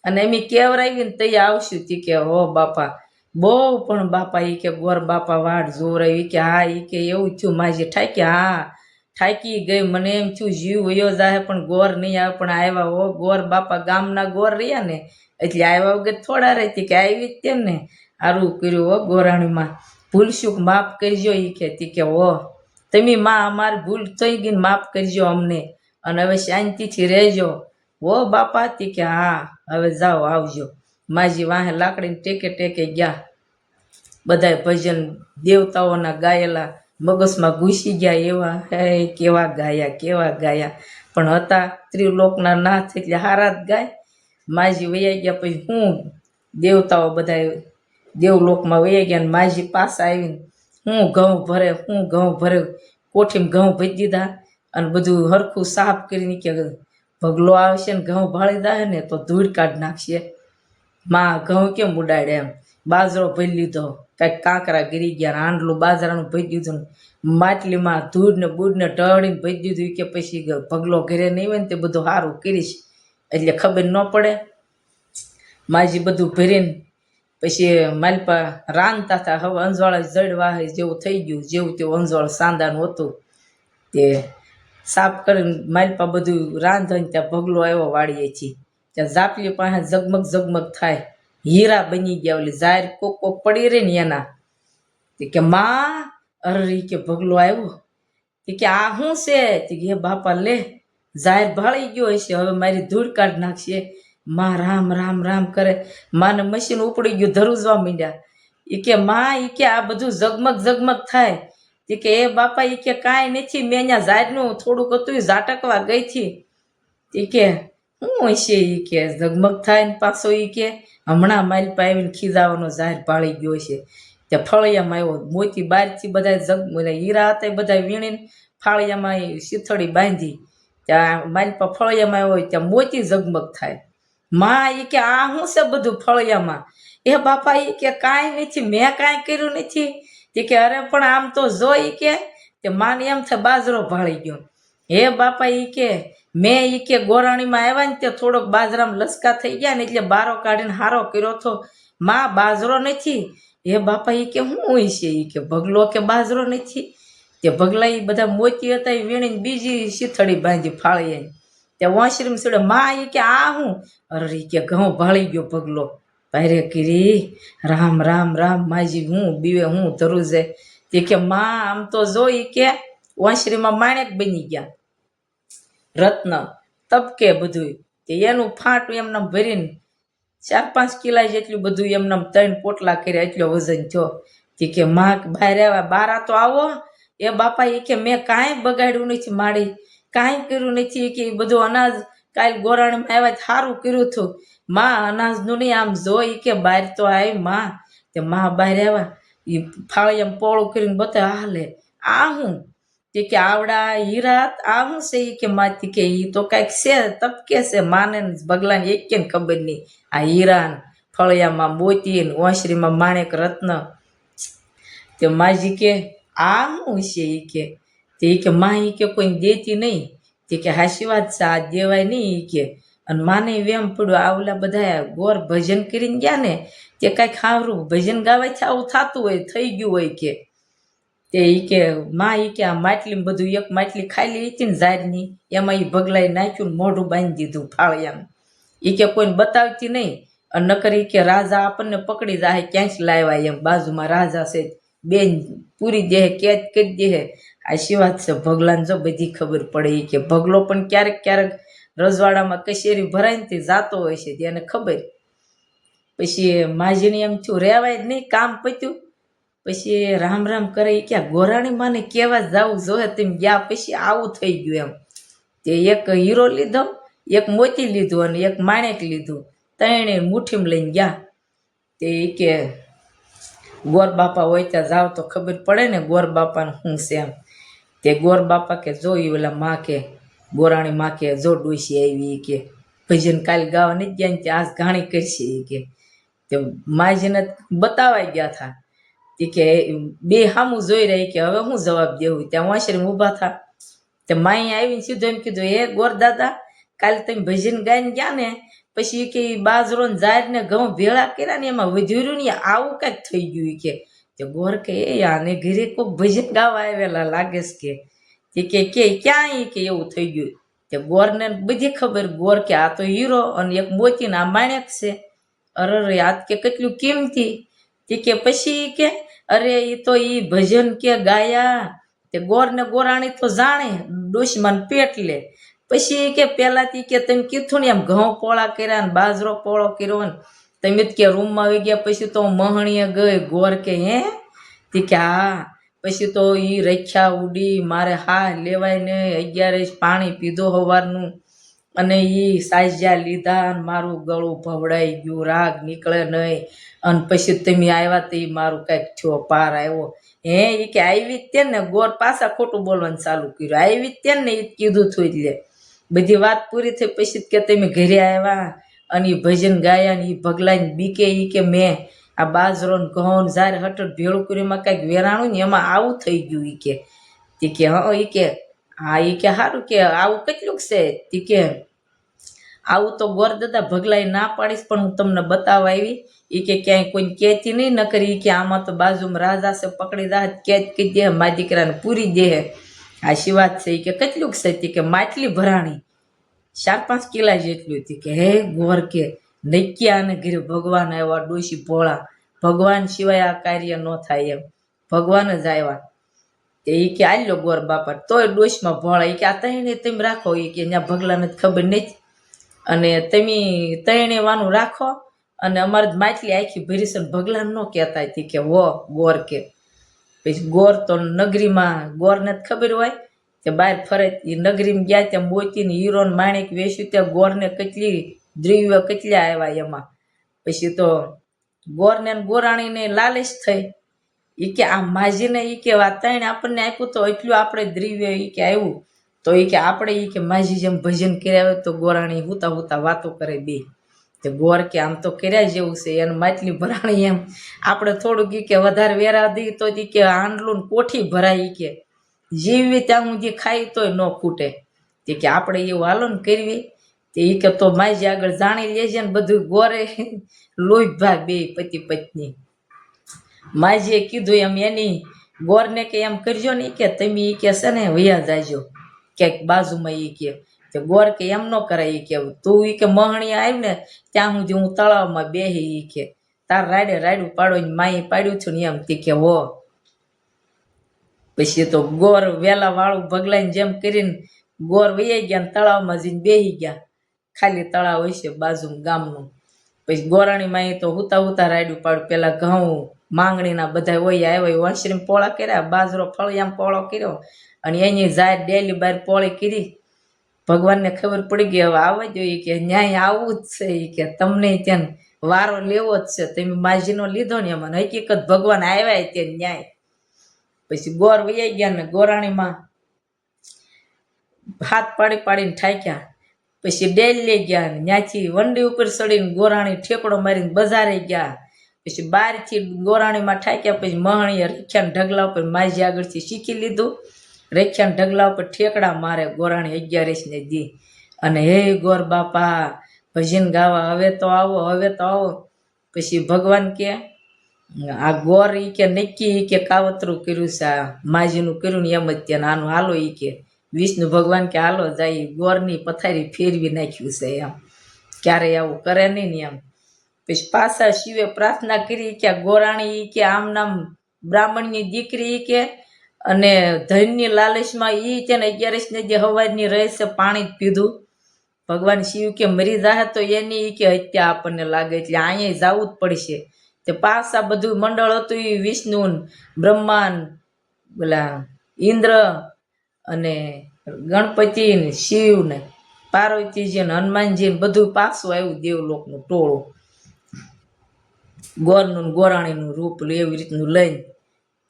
અને એમ કેવરાવીને તે આવશું તે કે હો બાપા બહુ પણ બાપા એ કે ગોર બાપા વાટ જોવરાવી કે હા એ કે એવું થયું માજી ઠાકી હા ઠાકી ગઈ મને એમ થયું જીવ વયો જાય પણ ગોર નહીં આવે પણ આવ્યા હો ગોર બાપા ગામના ગોર રહ્યા ને એટલે આવ્યા વગર થોડા રહેતી કે આવી જ તેમ ને સારું કર્યું હો ગોરાણીમાં ભૂલ શું માફ કરજો એ કહેતી કે હો તમે માં અમારી ભૂલ થઈ ગઈ ને માફ કરજો અમને અને હવે શાંતિથી રહેજો હો બાપા તી કે હા હવે જાઓ આવજો માજી વાહે લાકડીને ટેકે ટેકે ગયા બધા ભજન દેવતાઓના ગાયેલા મગજમાં ઘૂસી ગયા એવા હે કેવા ગાયા પણ હતા ત્રિલોકના નાથ એટલે હારા જ ગાય માજી વૈયા ગયા પછી હું દેવતાઓ બધા દેવલોકમાં વૈયા ગયા ને માજી પાછા આવીને હું ઘઉં ભરે કોઠીમાં ઘઉં ભરી દીધા અને બધું હરખું સાફ કરીને કે ભગલો આવશે ને ઘઉં ભાળી દે ને તો ધૂળ કાઢી નાખશે માં ઘઉં કેમ ઉડાડે એમ બાજરો ભરી લીધો કાંઈક કાંકરા ગીરી ગયા આંડલું બાજરાનું ભરી દીધું માટલીમાં ધૂળ ને બૂળ ને ઢળીને ભરી દીધું કે પછી ભગલો ઘરે નહીં હોય ને તે બધું સારું કરીશ એટલે ખબર ન પડે માજી બધું ભરીને પછી માલપા રાંધતા હતા હવે અંજવાળા જડવા જેવું થઈ ગયું જેવું તેવું અંજવાળ સાંદાનું હતું તે સાફ કરીને માલપા બધું રાંધીને ત્યાં ભગલો આવ્યો વાળીએથી ત્યાં ઝાપલી પાસે ઝગમગ થાય હીરા બની ગયા ઓલી જાહેર કોક પડી રહી ને એના કે માં અરે કે ભગલો આવ્યો કે આ શું છે કે બાપા લે જાહેર ભાળી ગયો હશે હવે મારી ધૂળ કાઢી નાખશે માં રામ રામ રામ કરે માને મશીન ઉપડી ગયું ધરુજવા માંડ્યા એ કે માં એ કે આ બધું ઝગમગ થાય તે કે એ બાપા ઈ કે કાંઈ નથી, મેં અહીંયા ઝાડનું થોડુંક હતું ઝાટકવા ગઈ હતી. તે કે શું હશે ઈ કે ઝગમગ થાય ને પાછો ઈ કે હમણાં મારી પાસે આવીને ખીજાવાનો ઝાડ ભાળી ગયો છે. ત્યાં ફળિયામાં આવ્યો, મોતી બહારથી બધા હીરા હતા એ બધા વીણીને ફાળિયામાં શીથળી બાંધી. ત્યાં મારી પાસે ફળિયામાં આવ્યો ત્યાં મોતી ઝગમગ થાય. માં ઈ કે આ શું છે બધું ફળિયામાં? એ બાપા ઈ કે કાંઈ નથી, મેં કાંઈ કર્યું નથી. તે કે અરે પણ આમ તો જોઈ કે માને એમ થાય બાજરો ભાળી ગયો. હે બાપા ઈ કે મેં ઈ કે ગોરાણીમાં આવ્યા ને તે થોડોક બાજરામાં લસકા થઈ ગયા ને એટલે બારો કાઢીને હારો કર્યો તો. માં બાજરો નથી. હે બાપા ઈ કે શું હોય છે? ઈ કે ભગલો કે બાજરો નથી. તે ભગલા ઈ બધા મોતી હતા એ વીણીને બીજી શીથળી બાંધી ફાળી. ત્યાં વાંસરીમાં ચડે માં ઈ કે આ હું? અરે ઈ કે ઘઉં ભાળી ગયો ભગલો. ભારે કરી રામ રામ રામ માજી હું બીવે હું ધરું છે. તે કે માં આમ તો જોઈ કે વાંસરીમાં માણેક બની ગયા, રત્ન તપકે બધું. તે એનું ફાટું એમને ભરીને 4-5 કિલા જેટલું બધું એમને 3 પોટલા કર્યા, એટલો વજન થયો. તે કે માં બહાર આવ્યા, બારા તો આવો. એ બાપા એ કે મેં કાંઈ બગાડ્યું નથી, માડી કાંઈ કર્યું નથી. કે બધું અનાજ કાલ ગોરાણીમાં આવ્યા સારું કર્યું હતું. માં અનાજનું નહીં આમ જોઈ કે બહાર તો આવી માં. તે માં બહાર આવ્યા એ ફાળી એમ પોળું કરીને બતાવે હાલે આ હું? તે કે આવડા હીરા આ શું છે? એ કે માથી કે ઈ તો કાંઈક છે તપકે છે. માને ભગલાને એક કે ખબર નહીં. આ હીરા ફળિયામાં મોતી ને ઓસરીમાં માણેક રત્ન. તે માજી કે આ શું છે? એ કે તે કે માં ઈ કે કોઈ દેતી નહીં. તે કે હાચી વાત છે, આ દેવાય નહીં. ઈ કે અને માને વેમ પડ્યો આવલા બધા ગોર ભજન કરીને ગયા ને તે કાંઈક સારું ભજન ગાવાથી આવું થતું હોય, થઈ ગયું હોય. કે તે ઈ કે માં ઈ કે આ માટલી બધું એક માટલી ખાલી હતી ને ઝાડની એમાં ઈ ભગલાએ નાખ્યું ને મોઢું બાંધી દીધું ફાળિયાનું. ઈ કે કોઈને બતાવતી નહીં. અને નકર ઈ કે રાજા આપણને પકડી જાય ક્યાંય લાવ્યા એમ, બાજુમાં રાજા છે બેન પૂરી દેહે કેદ કરી દેહે. આ શી વાત છે? ભગલાને જો બધી ખબર પડે. ઈ કે ભગલો પણ ક્યારેક ક્યારેક રજવાડામાં કચેરી ભરાય ને તે જાતો હોય છે તેને ખબર. પછી માજીને એમ થયું રહેવાય જ નહીં, કામ પત્યું. પછી રામ રામ કરે. કે ગોરાણી માને કેવા જવું જોઈએ, તેમ ગયા પછી આવું થઈ ગયું એમ. તે એક હીરો લીધો, એક મોતી લીધું અને એક માણેક લીધું, ત્રણે મુઠ્ઠીમાં લઈને ગયા. તે કે ગોર બાપા હોય ત્યાં જાવ તો ખબર પડે ને ગોર બાપાને શું છે એમ. તે ગોર બાપા કે જોઈ ઓલા માં કે ગોરાણી માં કે જો ડોસી આવી. કે ભજન કાલ ગાવા નથી ગયા ને આજ ઘાણી કરશે. કે તે માજીને બતાવાઈ ગયા હતા. તે કે બે સામું જોઈ રહી કે હવે હું જવાબ દેવું. ત્યાં વાંસરીમાં ઊભા થા. તે માઈ આવીને સીધું એમ કીધું હે ગોર દાદા કાલે તમે ભજન ગાઈને ગયા ને પછી કે બાજરો ને ઝાડ ને ઘઉં ભેળા કર્યા ને એમાં વધ્યું ને આવું કાંઈક થઈ ગયું. કે તે ગોર કે એ આને ઘરે કોઈક ભજન ગાવા આવેલા લાગે છે. કે ક્યાં કે એવું થઈ ગયું. તે ગોરને બધી ખબર. ગોર કે આ તો હીરો અને એક મોતી ને આ માણેક છે. અરે આ કે કેટલું કિંમતી. તે કે પછી કે અરે એ તો ઈ ભજન કે ગાયા. તે ગોર ને ગોરાણી તો જાણે ડોશીમાન પેટ લે. પછી કે પેલાથી કે તમે કીધું ને એમ ઘઉં પોળા કર્યા ને બાજરો પોળો કર્યો ને તમે જ કે રૂમમાં આવી ગયા. પછી તો મહણીએ ગઈ. ગોર કે હે? તે કે હા. પછી તો ઈ રખ્યા ઉડી મારે હા લેવાય ને 11 પાણી પીધો સવારનું અને ઈ સાજ્યા લીધા ને મારું ગળું ભવડાઈ ગયું, રાગ નીકળે નહીં. અને પછી તમે આવ્યા તો એ મારું કાંઈક થયો પાર આવ્યો. હે એ કે આવી જ તે ને? ગોર પાછા ખોટું બોલવાનું ચાલુ કર્યું. આવી જ તે ને? એ કીધું થયું. એટલે બધી વાત પૂરી થઈ પછી કે તમે ઘરે આવ્યા અને એ ભજન ગાયા ને એ ભગલાને બીકે. એ કે મેં આ બાજરો ને ઘઉં જ્યારે હટટ ભેળું કર્યું એમાં કાંઈક વેરાણું ને એમાં આવું થઈ ગયું. એ કે તે કે હા. એ કે હા. એ કે સારું કે આવું કેટલુંક છે? તે કે આવું તો ગોર દાદા ભગલાએ ના પાડીશ પણ હું તમને બતાવવા આવી. એ કે ક્યાંય કોઈને કહેતી નહીં નકર. એ કે આમાં તો બાજુમાં રાજા છે પકડી દા કેદ કરી દે મારા દીકરાને પૂરી દે. આ શી વાત છે? એ કે કેટલુંક છે? તે કે માટલી ભરાણી 4-5 કિલા જેટલું. હતી. કે હે ગોર કે નક્યા અને ઘરે ભગવાન આવ્યા. ડોશી ભોળા ભગવાન સિવાય આ કાર્ય ન થાય એમ, ભગવાન જ આવ્યા. તે એ કે આલ્યો ગોર બાપા તોય ડોશમાં ભોળા. એ કે આ તઈને તમે રાખો. એ કે ત્યાં ભગલાને ખબર નથી અને તમે તઈને વાનું રાખો અને અમારે માટલી આખી ભરી છે ભગલાને ન કહેતા. કે હો ગોર કે પછી ગોર તો નગરીમાં ગોરને જ ખબર હોય કે બહાર ફરે એ નગરીમાં ગયા ત્યાં મોતીને હીરોન માણેક વેચ્યું ત્યાં ગોરને કેટલી દ્રવ્ય કેટલા આવ્યા એમાં. પછી તો ગોરને ગોરાણીને લાલચ થઈ એ કે આ માજીને એ કે વાતાવરણ આપણને આપ્યું તો એટલું આપણે દ્રવ્ય એ કે આવ્યું તો એ કે આપણે એ કે માજી જેમ ભજન કર્યા હોય તો ગોરાણી હુતા હુતા વાતો કરે બે. તે ગોર કે આમ તો કર્યા જેવું છે એને માટલી ભરાણી એમ આપણે થોડુંક ઈ કે વધારે વેરા દી તો ઈ કે આંડલું કોઠી ભરાય ઈ કે જીવી ત્યાં હું જે ખાઈ તોય ન ખૂટે. તે કે આપણે એવું હાલો ને કરવી તે ઈ કે તો માજી આગળ જાણી લેજે ને બધું. ગોરે લોહી ભાઈ બે પતિ પત્ની. માજીએ કીધું એમ એની ગોરને કે એમ કરજો ને કે તમે ઈ કે છે ને વયા જાજો ક્યાંક બાજુમાં ઈ કે. તે ગોર કે એમ ન કરાય ઈ કે તું ઈ કે મહણી આવી ને ત્યાં સુધી હું તળાવમાં બેહી ઈ કે તાર રાડે રાડું પાડો માએ પાડ્યું છું ને એમ. તે કે હો. પછી તો ગોર વેલા વાળું ભગલાઈને જેમ કરીને ગોર વૈયા ગયા ને તળાવમાં જઈને બેહી ગયા. ખાલી તળાવ હશે બાજુ ગામનું. પછી ગોરાણી માએ તો હુતા હુતા રાડ્યું પાડ્યું. પેલા ઘઉં માંગણીના બધા હોય આવ્યા વાંસરીમાં પોળા કર્યા, બાજરો ફળિયામાં પોળો કર્યો અને એની જાય ડેલી બાર પોળી કરી. ભગવાનને ખબર પડી ગઈ હવે આવવા જોઈએ કે ન્યાય આવવું જ છે એ કે તમને ત્યાં વારો લેવો જ છે. તમે માજીનો લીધો ને એમાં હકીકત ભગવાન આવ્યા ત્યાં ન્યાય. પછી ગોર વૈયા ગયા ને ગોરાણીમાં હાથ પાડી પાડીને ઠાક્યા. પછી ડેલ લઈ ગયા ને ત્યાંથી વંડી ઉપર ચડીને ગોરાણી ઠેકડો મારીને બજારે ગયા. પછી બહારથી ગોરાણીમાં ઠાક્યા. પછી મહણીએ રેખ્યાના ઢગલા ઉપર માજી આગળથી શીખી લીધું. રેખ્યાના ઢગલા ઉપર ઠેકડા મારે ગોરાણી 11ને દી. અને હે ગોર બાપા ભજન ગાવા હવે તો આવો હવે તો આવો. પછી ભગવાન કે આ ગોર ઈ કે નક્કી ઈ કે કાવતરું કર્યું છે આ માજીનું કર્યું ને એમ જ ત્યાં આનું હાલો ઈ કે વિષ્ણુ ભગવાન કે હાલો જાય ગોરની પથારી ફેરવી નાખ્યું છે એમ ક્યારેય આવું કરે નહીં ને એમ. પછી પાછા શિવે પ્રાર્થના કરી કે ગોરાણી ઈ કે આમ નામ બ્રાહ્મણની દીકરી ઈ કે અને ધનની લાલચમાં ઈ છે ને 11ને જે હવારની રહે છે પાણી જ પીધું. ભગવાન શિવ કે મરી જાય તો એની ઈ કે હત્યા આપણને લાગે એટલે અહીંયા જવું જ પડશે. તે પાછા બધું મંડળ હતું એ વિષ્ણુ બ્રહ્મા પેલા ઇન્દ્ર અને ગણપતિ ને શિવ ને પાર્વતીજી ને હનુમાનજી ને બધું પાછું આવ્યું દેવલોકનું ટોળું ગોરનું ગોરાણીનું રૂપ એવી રીતનું લઈને.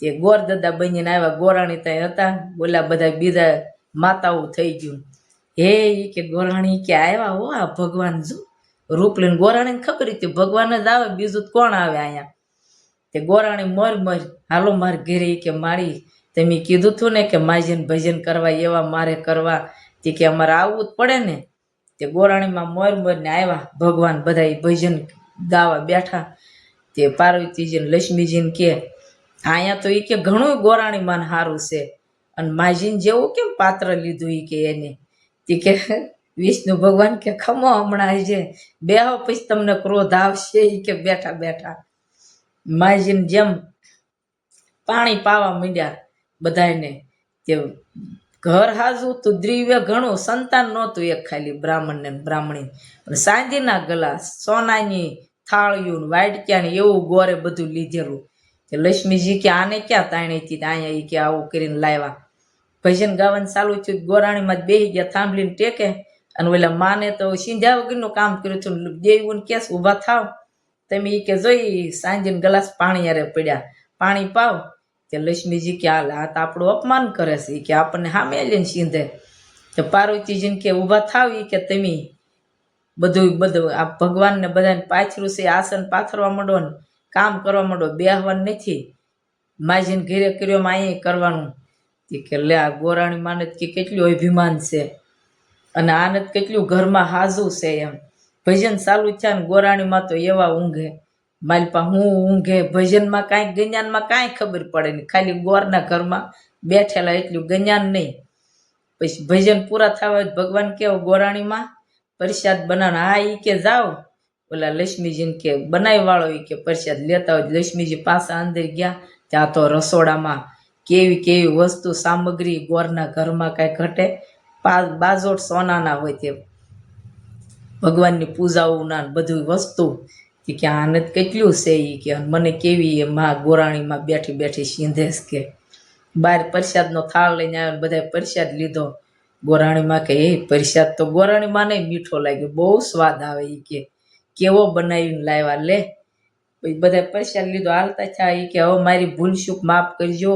તે ગોર દાદા બનીને આવ્યા. ગોરાણી ત્યાં હતા બોલા બધા બીજા માતાઓ થઈ ગયું. હે ઈ કે ગોરાણી કે આવ્યા હો આ ભગવાન જો રૂપ લઈને. ગોરાણીને ખબર હતી ભગવાન જ આવે બીજું કોણ આવે અહીંયા. તે ગોરાણી મર મર હાલો માર ઘેરે કે મારી તમે કીધું હતું ને કે માજીને ભજન કરવા એવા મારે કરવા. તે કે અમારે આવવું જ પડે ને. તે ગોરાણીમાં મર મરને આવ્યા ભગવાન બધા ભજન ગાવા બેઠા. તે પાર્વતીજીને લક્ષ્મીજીને કે અહીંયા તો એ કે ઘણું ગોરાણીમાં સારું છે અને માજીને જેવું કેમ પાત્ર લીધું એ કે એને. તે કે વિષ્ણુ ભગવાન કે ખમો હમણાં છે બેહો પછી તમને ક્રોધ આવશે એ કે બેઠા બેઠા. માજીને જેમ પાણી પાવા માંડ્યા બધાને. તે ઘર હાજુ તું દ્રવ્ય ઘણું સંતાન નહોતું એક ખાલી બ્રાહ્મણને બ્રાહ્મણી. સાંજના ગ્લાસ સોનાની થાળીઓ વાડક્યા ને એવું ગોરે બધું લીધેલું. કે લક્ષ્મીજી કે આને ક્યાં તાણી હતી અહીંયા એ કે આવું કરીને લાવ્યા. ભજન ગાવાનું ચાલુ થયું. ગોરાણીમાં બેસી ગયા થાંભલીને ટેકે અને ઓલા માને તો સિંધ્યા વગરનું કામ કર્યું હતું. દેવું કેસ ઊભા થાવ તમે એ કે જોઈ સાંજે ગ્લાસ પાણી યારે પડ્યા પાણી પાવ. કે લક્ષ્મીજી કે હાલ આ તો આપણું અપમાન કરે છે એ કે આપણને સામે લઈને સિંધે. તો પાર્વતીજીને કે ઊભા થાવ એ કે તમે બધું આ ભગવાનને બધાને પાથર્યું છે આસન પાથરવા માંડો ને કામ કરવા માંડો બેહવાનું નથી. માજીને ઘેરે કર્યો અહીંયા કરવાનું. કે લે આ ગોરાણી માને કે કેટલું અભિમાન છે અને આને કેટલું ઘરમાં હાજુ છે એમ. ભજન ચાલુ થયા ને ગોરાણીમાં તો એવા ઊંઘે માલપા હું ઊંઘે ભજનમાં કાંઈ ગજાનમાં કાંઈ ખબર પડે નહીં. ખાલી ગોરના ઘરમાં બેઠેલા એટલું ગજાન નહીં. પછી ભજન પૂરા થવા ભગવાન કેવો ગોરાણીમાં પ્રસાદ બનાવવાનો. હા એ કે જાઓ ઓલા લક્ષ્મીજીને કે બનાવી વાળો એ કે પ્રસાદ લેતા હોય. લક્ષ્મીજી પાછા અંદર ગયા. ત્યાં તો રસોડામાં કેવી કેવી વસ્તુ સામગ્રી ગોરના ઘરમાં કાંઈ ઘટે. બાજોટ સોનાના હોય તે ભગવાનની પૂજાઓના બધું વસ્તુ કે આને તો કેટલું છે ઈ કે મને કેવી માં ગોરાણીમાં બેઠી બેઠી સીંધેશ કે બહાર પ્રસાદનો થાળ લઈને આવ્યો બધાય પ્રસાદ લીધો ગોરાણીમાં કે એ પ્રસાદ તો ગોરાણીમાં નહીં મીઠો લાગ્યો બહુ સ્વાદ આવે ઈ કે કેવો બનાવીને લાવ્યા લે પછી બધા પ્રસાદ લીધો હાલતા થયા ઈ કે હવે મારી ભૂલ ચૂક માફ કરજો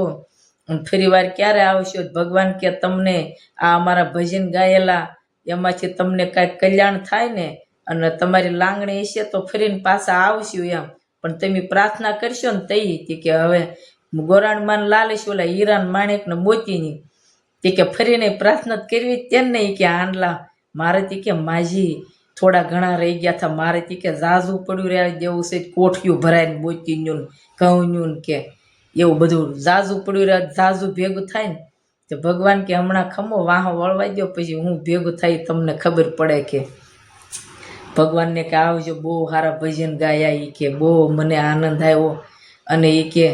અને ફરી વાર ક્યારે આવશો ભગવાન કે તમને આ અમારા ભજન ગાયેલા એમાંથી તમને કાંઈક કલ્યાણ થાય ને અને તમારી લાંગણી હશે તો ફરીને પાછા આવશું એમ પણ તમે પ્રાર્થના કરશો ને તઈ કે હવે ગોરાણમાં લાલીશ ઓલા હીરાન માણેક ને મોતીની તે કે ફરીને પ્રાર્થના કરવી તેમ નહીં કે આંડલા મારે તે કે માજી થોડા ઘણા રહી ગયા હતા મારે તે કે ઝાઝું પડ્યું રહેવા જેવું છે કોઠિયું ભરાઈને મોતીનું ઘઉંનું કે એવું બધું ઝાઝું પડ્યું રહે ઝાઝું ભેગું થાય ને તો ભગવાન કે હમણાં ખમો વાહો વળવાઈ દો પછી હું ભેગું થાય તમને ખબર પડે કે ભગવાનને કે આવજો બહુ સારા ભજન ગાયા એ કે બહુ મને આનંદ આવ્યો અને એ કે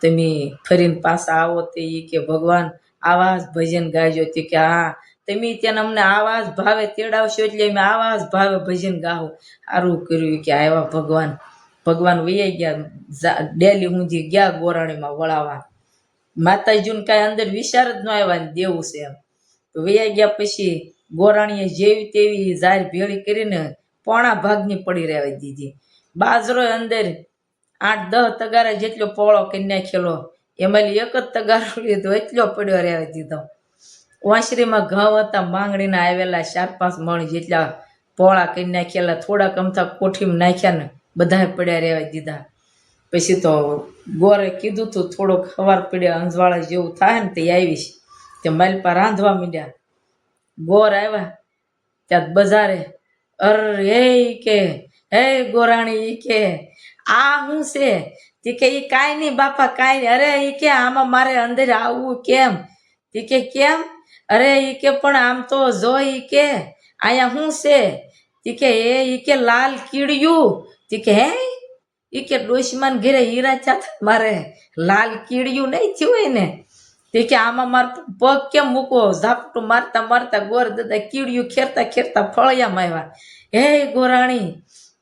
તમે ફરીને પાછા આવો તે એ કે ભગવાન આવા જ ભજન ગાજો તે કે હા તમે ત્યાં અમને આવા જ ભાવે તેડાવશો એટલે અમે આવા જ ભાવે ભજન ગાવું સારું કર્યું કે આવ્યા ભગવાન વૈયા ગયા ડેલી ઊંધી ગયા ગોરાણીમાં વળાવવા માતાજીને કાંઈ અંદર વિચાર જ ન આવ્યા ને દેવું છે એમ તો વૈયા ગયા પછી ગોરાણીએ જેવી તેવી ઝાર ભેળી કરીને પોણા ભાગની પડી રહેવા દીધી બાજરો અંદર 8-10 તગારા જેટલો પોળો કરી નાખેલો એમાં એક જ તગારો લીધો એટલો પડ્યો રહેવા દીધો વાંસરીમાં ઘઉં હતા માંગણીના આવેલા 4-5 મણ જેટલા પોળા કરી નાખેલા થોડાક અમથા કોઠીમાં નાખ્યા ને બધા પડ્યા રહેવા દીધા પછી તો ગોરે કીધું તું થોડોક ખવાર પડ્યા અંજવાળા જેવું થાય ને તે આવીશ તે માલપા રાંધવા માંડ્યા ગોર આવ્યા ત્યાં બજારે અરે કે હે ગોરાણી ઈ કે આ શું છે તે કે ઈ કાંઈ નહીં બાપા કાંઈ નહીં અરે ઈ કે આમાં મારે અંદર આવવું કેમ તે કે કેમ અરે ઈ કે પણ આમ તો જો ઈ કે અહીંયા શું છે તે કે ઈ કે લાલ કીડિયું તે કે હે ઈ કે ડોશીમાન ઘરે હીરા ચાત મારે લાલ કીડિયું નહીં થયું હોય ને તે કે આમાં માર પગ કેમ મૂકો ઝાપટું મારતા મારતા ગોર દાદા કીડિયું ખેરતા ખેરતા ફળિયામાં આવ્યા હે ગોરાણી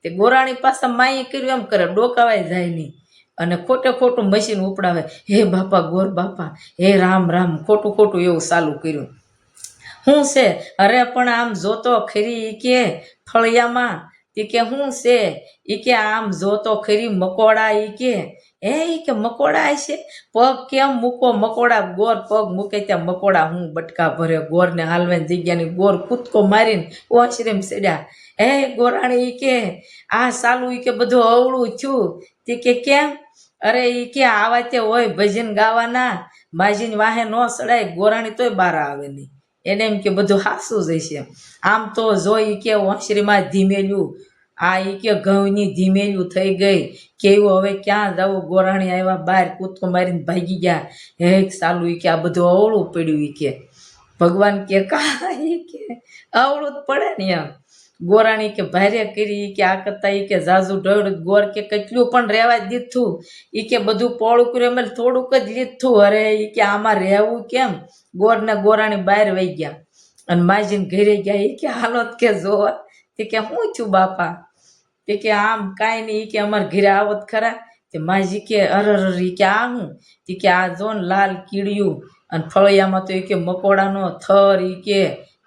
તે ગોરાણી પાછા માઈ કર્યું એમ કરે ડોકાવાય જાય નહીં અને ખોટે ખોટું મશીન ઉપડાવે હે બાપા ગોર બાપા હે રામ રામ ખોટું ખોટું એવું ચાલુ કર્યું શું છે અરે પણ આમ જોતો ખરી ઈ કે ફળિયામાં તે કે શું છે ઈ કે આમ જોતો ખરી મકોડા ઈ કે હે ઈ કે મકોડા છે પગ કેમ મૂકો મકોડા ગોર પગ મૂકે ત્યાં મકોડા હું બટકા ભરે ગોરને હાલવાની જગ્યાની ગોર કૂદકો મારીને ઓછરીમ ચડ્યા હે ગોરાણી ઈ કે આ સાલું ઈ કે બધું અવળું થયું તે કે કેમ અરે ઈ કે આવા તે હોય ભજન ગાવાના માજીને વાહે ન સડાય ગોરાણી તોય બહાર આવે નહીં એને એમ કે બધું હાસું જ હશે આમ તો જોઈ કે ઓછરીમાં ધીમેલું આ ઈ કે ઘઉંની ધીમેલું થઈ ગઈ કેવું હવે ક્યાં જવું ગોરાણી આવ્યા બહાર કૂદકો મારીને ભાગી ગયા હે સાલું ઈ કે આ બધું અવળું પડ્યું ઈ કે ભગવાન કે કા ઈ કે અવળું જ પડે ને એમ ગોરાણી કે ભારે કરી કે આ કરતા ઈ કે ઝાઝુ ઢળ ગોર કે કેટલું પણ રહેવા દીધું ઈ કે બધું પોળું કર્યું એમ થોડુંક જ લીધું અરે ઈ કે આમાં રહેવું કેમ ગોરને ગોરાણી બહાર વહી ગયા અને માજીને ઘરે ગયા ઈ કે હાલોત કે જોવા તે કે શું થયું બાપા તે કે આમ કાંઈ નહીં ઈ કે અમારા ઘરે આવત ખરા તે માજી કે અરર ઈ કે આ હું તે કે આ જો ને લાલ કીડિયું અને ફળિયામાં તો ઈ કે મકોડાનો થર ઈ કે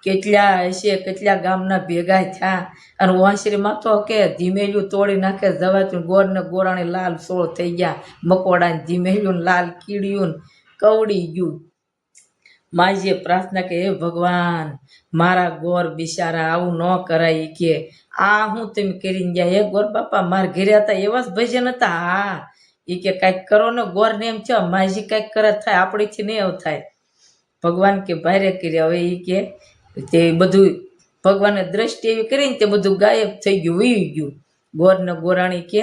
કેટલા હશે કેટલા ગામના ભેગા થયા અને વાંસરીમાં તો કે ધીમેલું તોડી નાખે જવાતું ગોરને ગોરાણી લાલ સોળ થઈ ગયા મકોડાને ધીમેલું લાલ કીડિયું કવડી ગયું માજીએ પ્રાર્થના કે હે ભગવાન મારા ગોર બિચારા આવું ન કરાય કે આ હું તમે કરીને ગયા હે ગોર બાપા મારા ઘરે હતા એવા જ ભજન હતા હા એ કે કાંઈક કરો ને ગોરને એમ છે માજી કાંઈક કરે થાય આપણીથી નહીં એવું થાય ભગવાન કે ભારે કરી હવે એ કે તે બધું ભગવાને દ્રષ્ટિ એવી કરીને તે બધું ગાયબ થઈ ગયું વી ગયું ગોરને ગોરાણી કે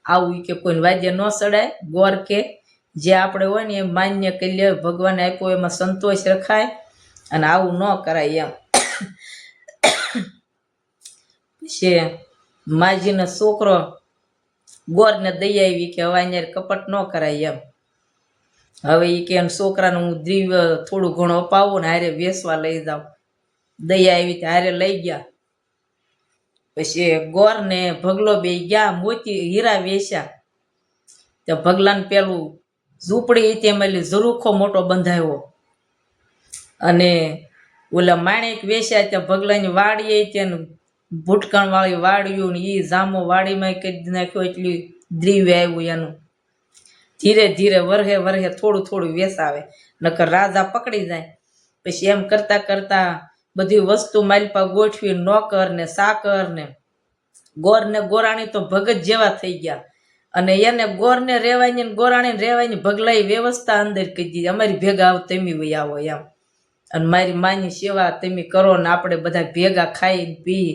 આવું કે કોઈ વાદ્ય ન સડાય ગોર કે જે આપણે હોય ને એમ માન્ય કરી લે ભગવાને આપ્યો એમાં સંતોષ રખાય અને આવું ન કરાય એમ પછી માજીનો છોકરો ગોરને દઈ આવી કે હવે અહીંયા કપટ ન કરાય એમ હવે એ કે છોકરાને હું દિવ્ય થોડું ઘણું અપાવું ને હારે વેસવા લઈ જાઉં દઈ આવી હારે લઈ ગયા પછી ગોર ને ભગલો બે ગયા મોતી હીરા વેચ્યા. તે ભગલાને પેલું ઝૂંપડી હતી એમાં ઝરૂખો મોટો બંધાયો, અને ઓલા માણેક વેચ્યા ત્યાં ભગલાની વાડી તેને ભૂટકણ વાળી વાડિયું ને એ જામો વાડીમાં કરી નાખ્યો, એટલી દ્રીવ્ય આવ્યું એનું. ધીરે ધીરે વરહે વરહે થોડું થોડું વેસાવે, નકર રાજા પકડી જાય. પછી એમ કરતા કરતા બધી વસ્તુ માલપા ગોઠવી, નોકર ને સાકર ને ગોર ને ગોરાણી તો ભગત જેવા થઈ ગયા. અને એને ગોર ને રેવાની ને ગોરાણી ને રેવાની ભગલાઈ વ્યવસ્થા અંદર કરી દીધી, અમારી ભેગા આવો તમે વહી આવો એમ, અને મારી માની સેવા તમે કરો ને આપણે બધા ભેગા ખાઈ પી.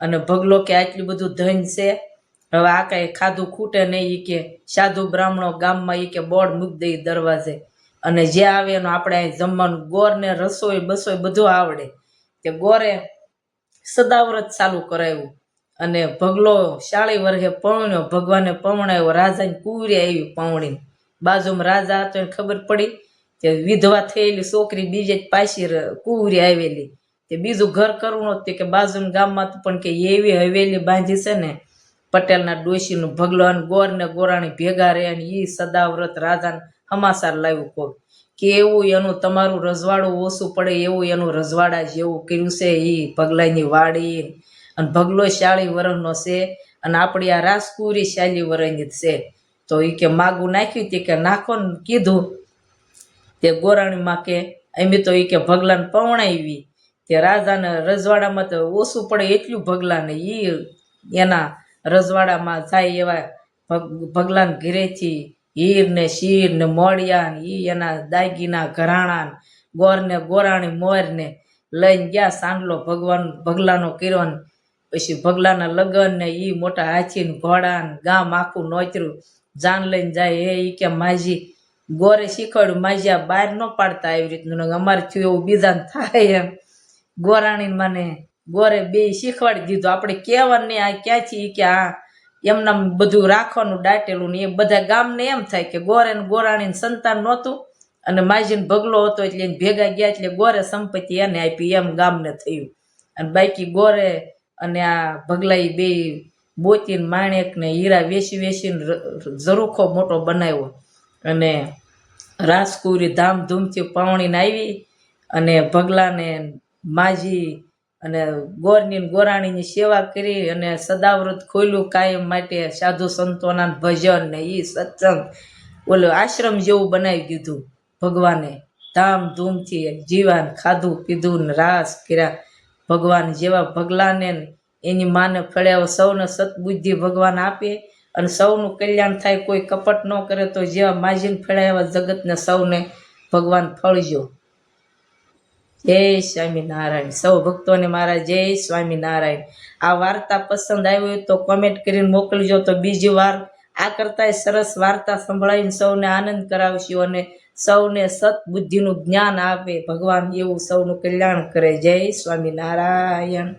અને ભગલો કે આટલું બધું ધન છે, હવે આ કાંઈ ખાધું ખૂટે નહીં. એ કે સાધુ બ્રાહ્મણો ગામમાં એ કે બોર્ડ મૂકી દઈ દરવાજે, અને જે આવે એનું આપણે અહીં જમવાનું. ગોરને રસોઈ બસોઈ બધું આવડે. તે ગોરે સદાવ્રત ચાલુ કરાવ્યું, અને ભગલો 40 વર્ષે પૌણ્યો, ભગવાને પૌણાયો. રાજાને કુંવરી આવી પૌણીને, બાજુમાં રાજા હતો એને ખબર પડી કે વિધવા થયેલી છોકરી બીજે જ પાછી કુંવરી આવેલી, તે બીજું ઘર કરવું નતું કે બાજુના ગામમાં તો પણ કે એવી હવેલી બાંધી છે ને પટેલના ડોશીનું. ભગલો અને ગોર ને ગોરાણી ભેગા રહે, અને એ સદાવ્રત રાજાને સમાચાર લાવ્યું કોક કે એવું એનું તમારું રજવાડું ઓછું પડે એવું એનું રજવાડા જેવું કર્યું છે એ ભગલાની વાડી. અને ભગલો 40 વર્ષનો છે, અને આપણી આ રાજકુરી 40 વર્ષની જ છે. તો એ કે માગું નાખ્યું તે કે નાખો ને કીધું. તે ગોરાણીમાં કે એમ તો એ કે ભગલાને પૌણાવી. તે રાજાને રજવાડામાં તો ઓછું પડે એટલું ભગલાને એ એના રજવાડામાં જાય એવા ભગલાને ઘરેથી હીર ને શીર ને મોડિયા ને એ એના દાગીના ઘરાણા, ગોર ને ગોરાણી મોર ને લઈને ગયા. સાંડલો ભગલાનો કર્યો ને પછી ભગલાના લગ્ન ને એ મોટા હાથી ને ઘોડા ને ગામ આખું નોતર્યું. જાન લઈને જાય એ કે માજી ગોરે શીખવાડ્યું, માજી આ બહાર ન પાડતા આવી રીતનું, અમારે થયું એવું બીજાને થાય એમ. ગોરાણી મને ગોરે બે શીખવાડી દીધું. આપણે કહેવાનું નહીં આ ક્યાંથી કે આ એમના બધું રાખવાનું દાટેલું ને. એ બધા ગામને એમ થાય કે ગોરે ને ગોરાણીને સંતાન નહોતું, અને માજીને ભગલો હતો એટલે એને ભેગા ગયા એટલે ગોરે સંપત્તિ એને આપી, એમ ગામને થયું. અને બાકી ગોરે અને આ ભગલાઈ બે મોતી માણેક ને હીરા વેચી વેચીને ઝરૂખો મોટો બનાવ્યો. અને રાજકુરી ધામધૂમથી પાવણીને આવી, અને ભગલાને માજી અને ગોરની ગોરાણીની સેવા કરી, અને સદાવ્રત ખોલ્યું કાયમ માટે સાધુ સંતોના ભજન ને એ સત્સંગ ઓલો આશ્રમ જેવું બનાવી દીધું. ભગવાને ધામધૂમથી જીવાન ખાધું પીધું ને રાસ કર્યા. ભગવાન જેવા ભગલાને એની માને ફળ્યા. સૌને સતબુદ્ધિ ભગવાન આપે અને સૌનું કલ્યાણ થાય, કોઈ કપટ ન કરે. તો જેવા માજીને ફળ્યા જગતને સૌને ભગવાન ફળજો. જય સ્વામિનારાયણ. સૌ ભક્તોને મારા જય સ્વામિનારાયણ. આ વાર્તા પસંદ આવી હોય તો કોમેન્ટ કરીને મોકલજો. તો બીજી વાર આ કરતાંય સરસ વાર્તા સંભળાવીને સૌને આનંદ કરાવશું, અને સૌને સતબુદ્ધિનું જ્ઞાન આપે ભગવાન, એવું સૌનું કલ્યાણ કરે. જય સ્વામિનારાયણ.